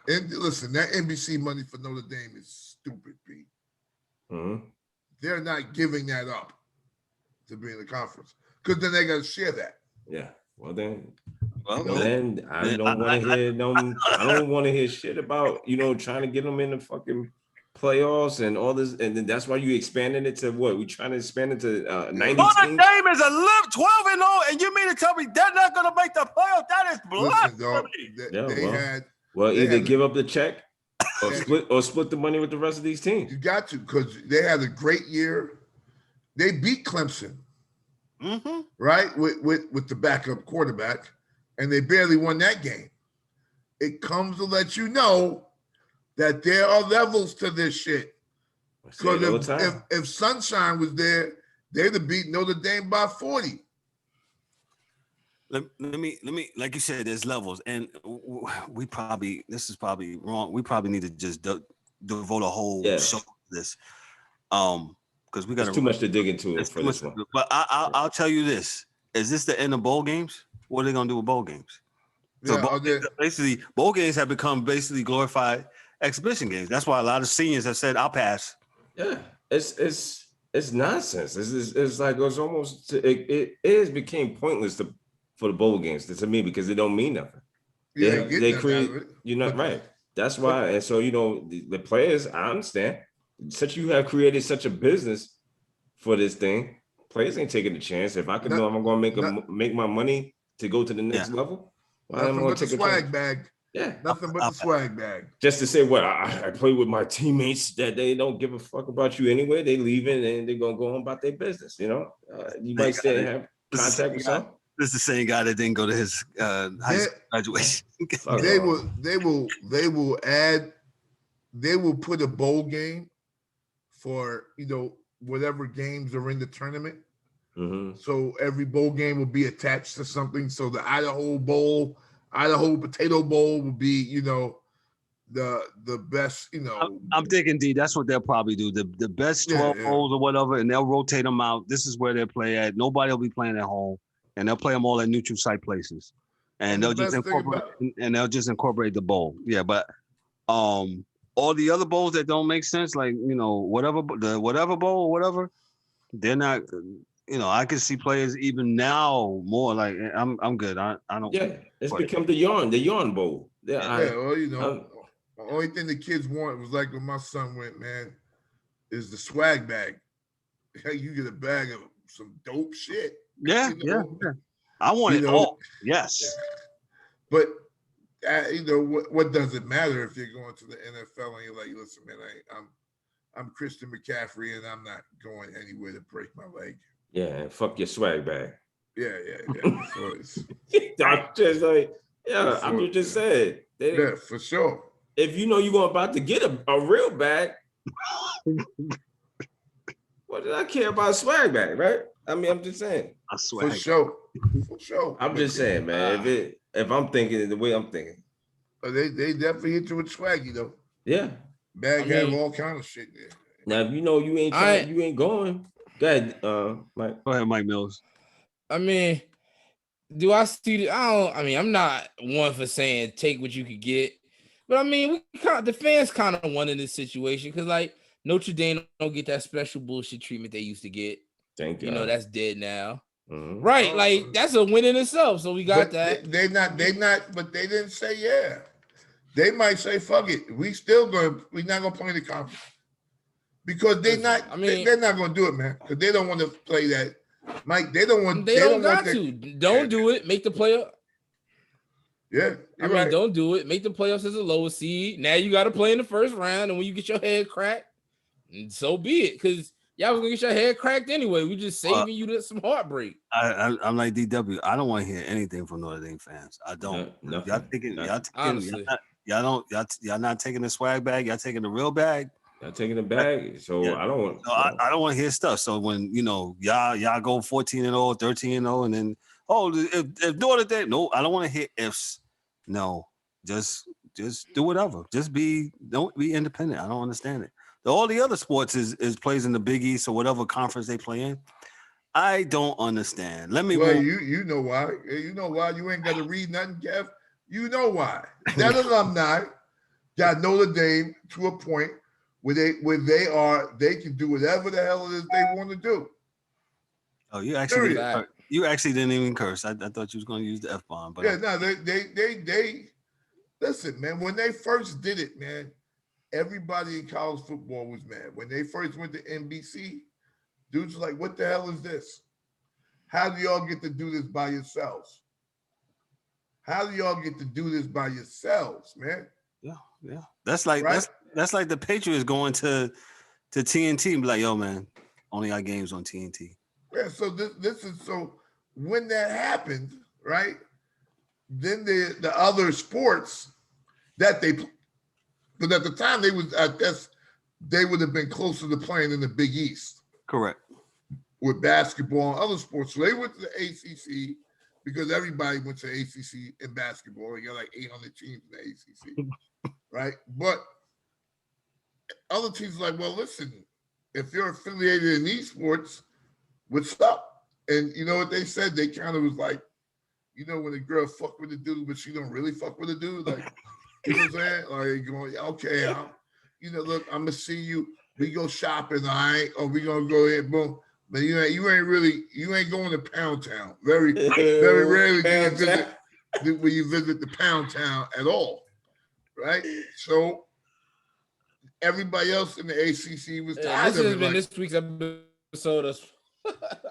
And listen, that NBC money for Notre Dame is stupid, B. Mm-hmm. They're not giving that up to be in the conference because then they got to share that. Yeah. Well, then Well, then I don't want to hear them. I don't want to hear shit about trying to get them in the fucking playoffs and all this, and then that's why you expanded it to what? We trying to expand it to 90 Notre teams? Dame is 12-0, and you mean to tell me they're not going to make the playoffs? That is blasphemy. Either give up the check or split the money with the rest of these teams. You got to, because they had a great year. They beat Clemson. right? With the backup quarterback, and they barely won that game. It comes to let you know that there are levels to this shit. Because if Sunshine was there, they'd have beat Notre Dame by 40. Let me, like you said, there's levels, and this is probably wrong. We probably need to just devote a whole show to this, because we got too much to dig into it for this one. But I'll tell you this: is this the end of bowl games? What are they gonna do with bowl games? So basically, bowl games have become basically glorified exhibition games. That's why a lot of seniors have said, "I'll pass." Yeah, it's nonsense. It's like it became pointless for the bowl games to me because it don't mean nothing. They create. You're not right. That's why. And so the players. I understand. Since you have created such a business for this thing, players ain't taking the chance. If I could know I'm going to make my money to go to the next level, why am I going to take a swag bag? Yeah, nothing but the swag bag. Just to say, I play with my teammates that they don't give a fuck about you anyway. They leaving and they're gonna go on about their business. You might stay and have contact with some. This is the same guy that didn't go to his high school graduation. They will put a bowl game for whatever games are in the tournament. Mm-hmm. So every bowl game will be attached to something. So the Idaho Bowl, Idaho Potato Bowl will be, the best, I'm thinking, D, that's what they'll probably do. The best 12 bowls or whatever, and they'll rotate them out. This is where they'll play at. Nobody will be playing at home, and they'll play them all at neutral site places. And they'll just incorporate the bowl. Yeah, but all the other bowls that don't make sense, like whatever bowl or whatever, they're not. I can see players even now more like I'm good. I don't. Yeah, it's become the yarn bowl. The only thing the kids want was like when my son went, man, is the swag bag. Hey, you get a bag of some dope shit. Yeah. I want it all. Yes. But what does it matter if you're going to the NFL and you're like, listen, man, I'm Christian McCaffrey and I'm not going anywhere to break my leg. Yeah, fuck your swag bag. Yeah. So I'm just saying. For sure. If you're about to get a real bag, what did I care about a swag bag, right? I mean, I'm just saying. For sure. I'm just saying, man. If I'm thinking the way I'm thinking, they definitely hit you with swaggy though. Yeah, bag have all kind of shit there. Now, if you ain't you ain't going. Go ahead, Mike. Go ahead, Mike Mills. I mean, do I see? I'm not one for saying take what you could get, but I mean, the fans kind of won in this situation because like Notre Dame don't get that special bullshit treatment they used to get. Thank you. That's dead now. Mm-hmm. Right, like that's a win in itself. So we got that. They not, but they didn't say yeah. They might say fuck it. We're not gonna play the conference because they're not gonna do it, man. Because they don't want to play that. Mike, they don't want. They don't got to. Don't do it. Make the playoff. Yeah, I mean, don't do it. Make the playoffs as a lower seed. Now you got to play in the first round, and when you get your head cracked, so be it. Because y'all was gonna get your head cracked anyway. We just saving you some heartbreak. I'm like DW. I don't want to hear anything from Notre Dame fans. I don't. Y'all not taking the swag bag. Y'all taking the real bag. Y'all taking the bag. So yeah. I don't want. I don't want to hear stuff. So when y'all go 14-0, 13-0, and then if Notre Dame, no, I don't want to hear ifs. No, just do whatever. Don't be independent. I don't understand it. All the other sports is plays in the Big East or whatever conference they play in. I don't understand. You know why. You know why you ain't got to read nothing, Kev. You know why. That alumni got Notre Dame to a point where they can do whatever the hell it is they want to do. Oh, you actually didn't even curse. I thought you was going to use the F-bomb. But yeah, no, they listen, man. When they first did it, man, everybody in college football was mad. When they first went to NBC, dudes were like, what the hell is this? How do y'all get to do this by yourselves? How do y'all get to do this by yourselves, man? Yeah. That's like that's like the Patriots going to TNT and be like, yo, man, only our games on TNT. Yeah, so this is so when that happened, right? Then the other sports that they, but at the time they was, I guess they would have been closer to playing in the Big East Correct. with basketball and other sports. So they went to the ACC because everybody went to ACC in basketball. You got like 800 teams in the ACC, right? But other teams are like, well, listen, if you're affiliated in these sports, what's up? And you know what they said? They kind of was like, you know, when a girl fuck with a dude, but she don't really fuck with a dude, like, you know what I'm saying? Like, going, okay, you know, look, I'm gonna see you. We go shopping, all right? Or we gonna go ahead, boom. But you ain't going to Pound Town. Very, very rarely when you visit the Pound Town at all, right? So everybody else in the ACC was tired this of has it. been Like, this week's episode of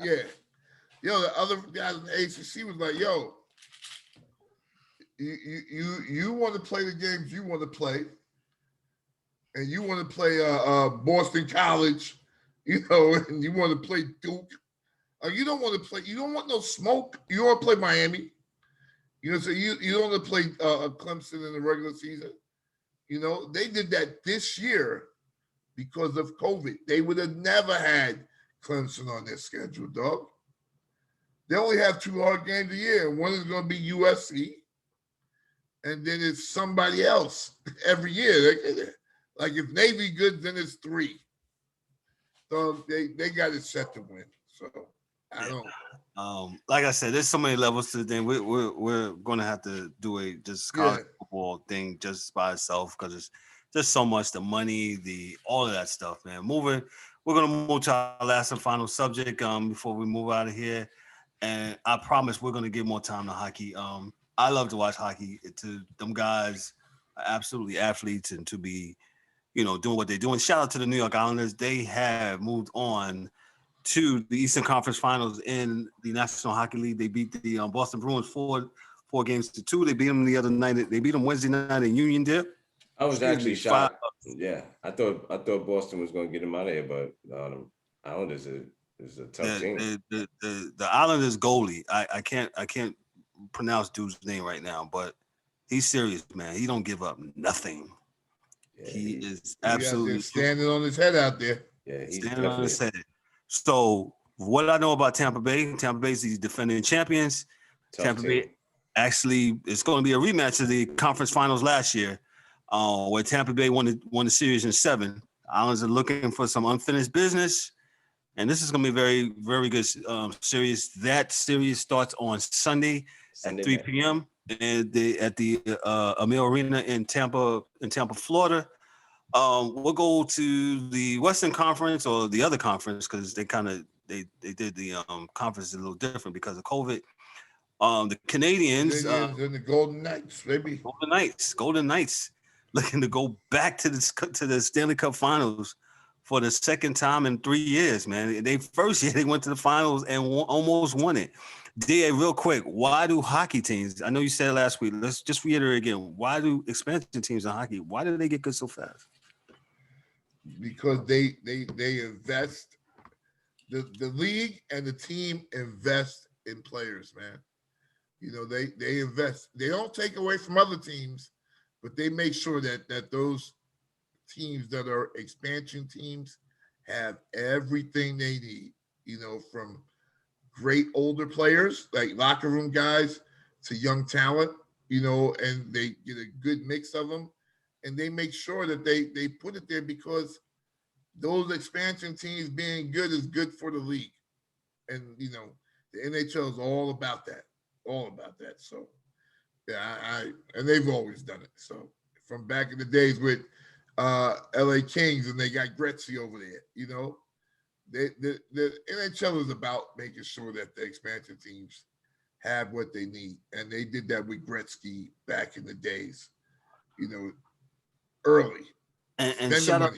yeah. Yo, the other guys in the ACC was like, yo, you want to play the games you want to play, and you want to play Boston College, you know, and you want to play Duke. You don't want to play. You don't want no smoke. You don't want to play Miami. You know, so you don't want to play Clemson in the regular season. You know, they did that this year because of COVID. They would have never had Clemson on their schedule, dog. They only have 2 hard games a year. One is going to be USC, and then it's somebody else every year. Like if Navy good, then it's 3. So they got it set to win. So I don't. Like I said, there's so many levels to the thing. We're going to have to do a just college football thing just by itself because it's just so much, the money, all of that stuff, man. We're going to move to our last and final subject before we move out of here. And I promise we're going to give more time to hockey. I love to watch hockey. To them guys are absolutely athletes, and to be, you know, doing what they're doing. Shout out to the New York Islanders. They have moved on to the Eastern Conference Finals in the National Hockey League. They beat the Boston Bruins 4-2. They beat them the other night. They beat them Wednesday night in Union Dip. I was actually shocked. Yeah, I thought Boston was going to get him out of here, but Islanders is a tough team. The Islanders goalie, I can't pronounce dude's name right now, but he's serious, man. He don't give up nothing. Yeah, he is absolutely standing on his head out there. Yeah, he's standing on his head. So what I know about Tampa Bay is the defending champions. Tampa Bay actually, it's going to be a rematch of the conference finals last year, where Tampa Bay won the series in 7. Islanders are looking for some unfinished business, and this is going to be a very, very good series. That series starts on Sunday at 3 p.m. and at the Amil Arena in Tampa, Florida. We'll go to the Western Conference or the other conference because they did the conference a little different because of COVID. The Canadians and the Golden Knights, baby. Golden Knights, looking to go back to the Stanley Cup Finals for the second time in 3 years, man. First year they went to the finals and almost won it. DA, real quick, why do hockey teams? I know you said it last week. Let's just reiterate again. Why do expansion teams in hockey? Why do they get good so fast? Because they invest. The league and the team invest in players, man. You know, they invest. They don't take away from other teams, but they make sure that those teams that are expansion teams have everything they need, you know, from great older players, like locker room guys, to young talent, you know, and they get a good mix of them. And they make sure that they put it there because those expansion teams being good is good for the league. And, you know, the NHL is all about that. So, yeah, and they've always done it. So, from back in the days with LA Kings and they got Gretzky over there, you know, the NHL is about making sure that the expansion teams have what they need. And they did that with Gretzky back in the days, you know, early. And shout out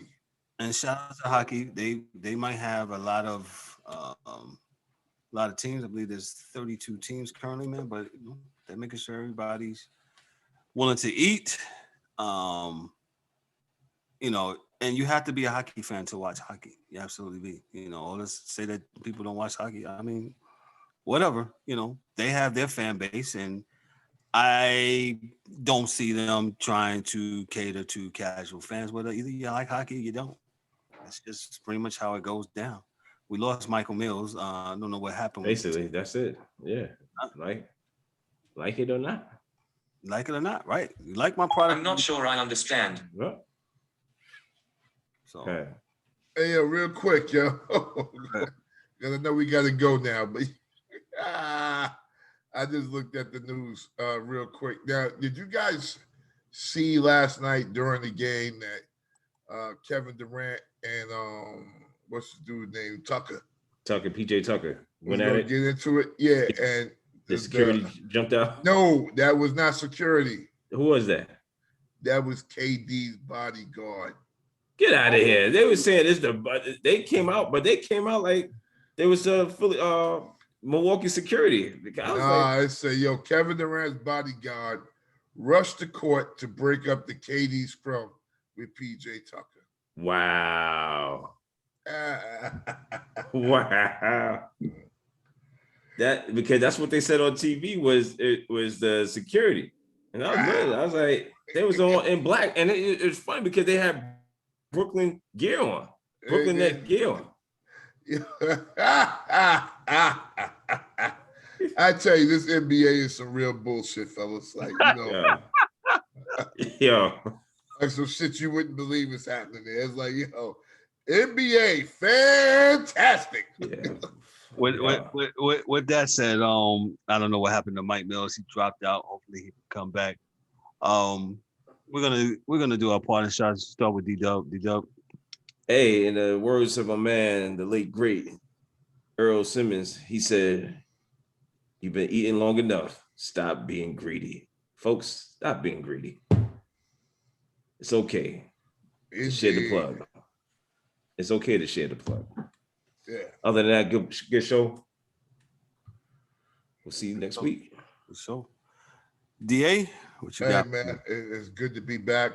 to hockey. They might have a lot of teams. I believe there's 32 teams currently, man, but you know, they're making sure everybody's willing to eat. you know, and you have to be a hockey fan to watch hockey. You absolutely be. You know, all this say that people don't watch hockey. I mean, whatever. You know, they have their fan base, and I don't see them trying to cater to casual fans. Whether either you like hockey or you don't. It's just pretty much how it goes down. We lost Michael Mills. I don't know what happened. Basically, that's it. Yeah, like it or not. Like it or not, right? You like my product? I'm not sure I understand. Well, So, okay. Hey, yo, real quick, yo. Because I know we got to go now, but I just looked at the news real quick. Now, did you guys see last night during the game that Kevin Durant and what's the dude's name? Tucker, PJ Tucker went gonna at it. get into it? Yeah, and The security jumped out. no, that was not security. Who was that? That was KD's bodyguard. Get out of here. They were saying they came out, but they came out like there was Milwaukee security. I say, yo, Kevin Durant's bodyguard rushed the court to break up the KD scrum with PJ Tucker. Wow. Wow. That because that's what they said on TV was the security. And I was good. I was like, they was all in black. And it's funny because they had Brooklyn gear on. Brooklyn net gear on. I tell you, this NBA is some real bullshit, fellas. Like, you know, Yo. like some shit you wouldn't believe is happening there. It's like, yo, NBA, fantastic. Yeah. With that said, I don't know what happened to Mike Mills. He dropped out. Hopefully he can come back. We're gonna do our parting shots. Start with D-Dub. D-Dub. Hey, in the words of my man, the late great Earl Simmons, he said, "You've been eating long enough. Stop being greedy, folks. Stop being greedy. It's okay to share the plug. It's okay to share the plug. Yeah. Other than that, good show. We'll see you next week. So, DA, what you got? Man, it's good to be back.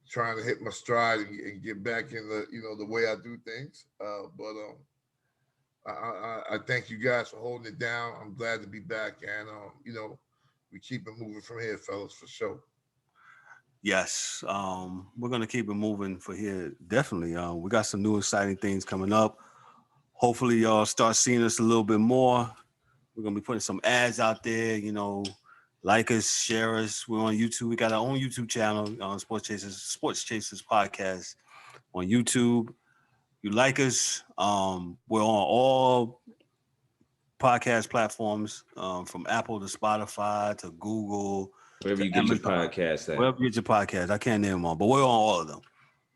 Trying to hit my stride and get back in the way I do things. But I thank you guys for holding it down. I'm glad to be back, and we keep it moving from here, fellas, for sure. Yes, we're gonna keep it moving for here. Definitely. We got some new exciting things coming up. Hopefully, y'all start seeing us a little bit more. We're gonna be putting some ads out there. You know, like us, share us. We're on YouTube. We got our own YouTube channel on Sports Chasers Podcast on YouTube. You like us? We're on all podcast platforms, from Apple to Spotify to Google. Wherever you get your podcast at. Wherever you get your podcast. I can't name them all, but we're on all of them.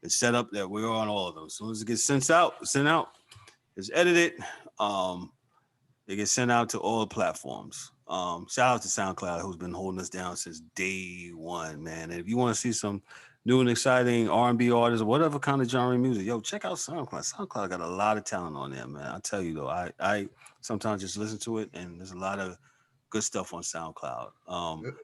It's set up that we're on all of them. As soon as it gets sent out, it's edited. It gets sent out to all the platforms. Shout out to SoundCloud, who's been holding us down since day one, man. And if you want to see some new and exciting R&B artists or whatever kind of genre music, yo, check out SoundCloud. SoundCloud got a lot of talent on there, man. I tell you though, I sometimes just listen to it, and there's a lot of good stuff on SoundCloud.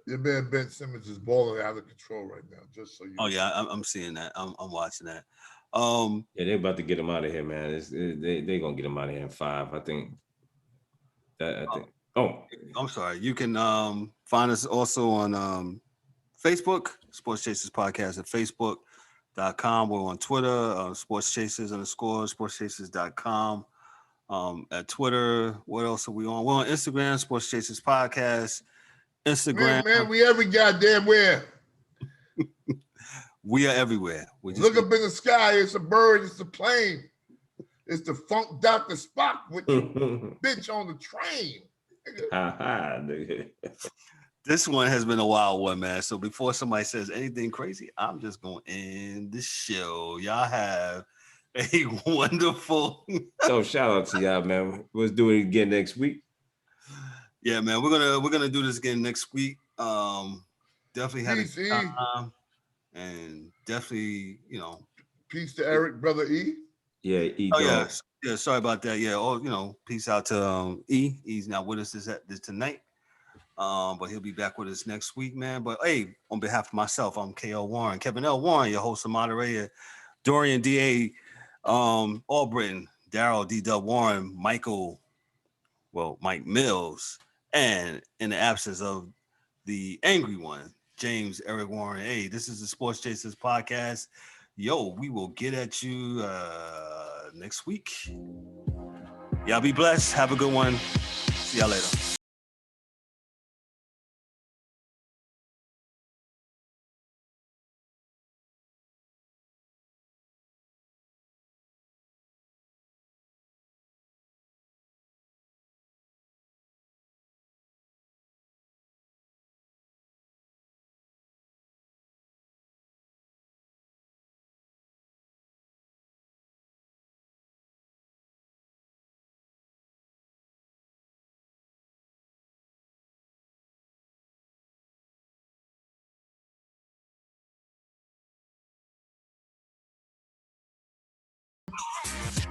Your man Ben Simmons is balling out of control right now. Just so you. Oh yeah, I'm seeing that. I'm watching that. Yeah, they're about to get him out of here, man. They're gonna get him out of here in 5. I think. Oh, I'm sorry. You can find us also on Facebook, Sports Chasers Podcast at Facebook.com. We're on Twitter, Sports Chasers _ sportschasers.com. At Twitter, what else are we on? We're on Instagram, Sports Chasers Podcast. Instagram. Man, we every goddamn where. We are everywhere. Look up in the sky. It's a bird. It's a plane. It's the Funk Dr. Spock with the bitch on the train. nigga. This one has been a wild one, man. So before somebody says anything crazy, I'm just going to end the show. Y'all have a wonderful. So shout out to y'all, man. Let's do it again next week. Yeah, man. We're gonna do this again next week. Definitely had a good time, and definitely, Peace to Eric, brother E. Yeah, E. Oh yeah. Sorry about that. Yeah. Oh, peace out to E. He's not with us this tonight. But he'll be back with us next week, man. But hey, on behalf of myself, I'm K.L. Warren, Kevin L. Warren, your host and moderator, Dorian D.A. Albritton, Daryl D.W. Warren, Mike Mills, and in the absence of the angry one, James Eric Warren. Hey, this is the Sports Chasers podcast. Yo, we will get at you next week. Y'all be blessed. Have a good one. See y'all later.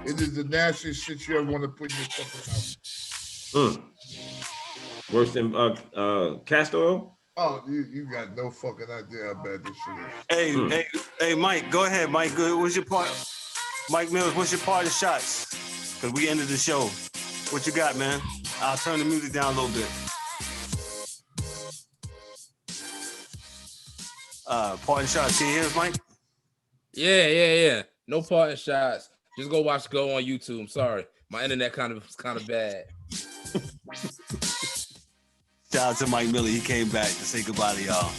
It is the nastiest shit you ever want to put in your fucking mouth. Worse than castor oil? Oh, you got no fucking idea how bad this shit is. Hey, Mike, go ahead, Mike. What's your part? Mike Mills, what's your part of shots? Because we ended the show. What you got, man? I'll turn the music down a little bit. Parting shots. Can you hear us, Mike? Yeah. No parting shots. Just go watch Go on YouTube. I'm sorry. My internet kind of bad. Shout out to Mike Miller. He came back to say goodbye to y'all.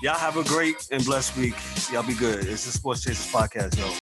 Y'all have a great and blessed week. Y'all be good. It's the Sports Chasers podcast, yo.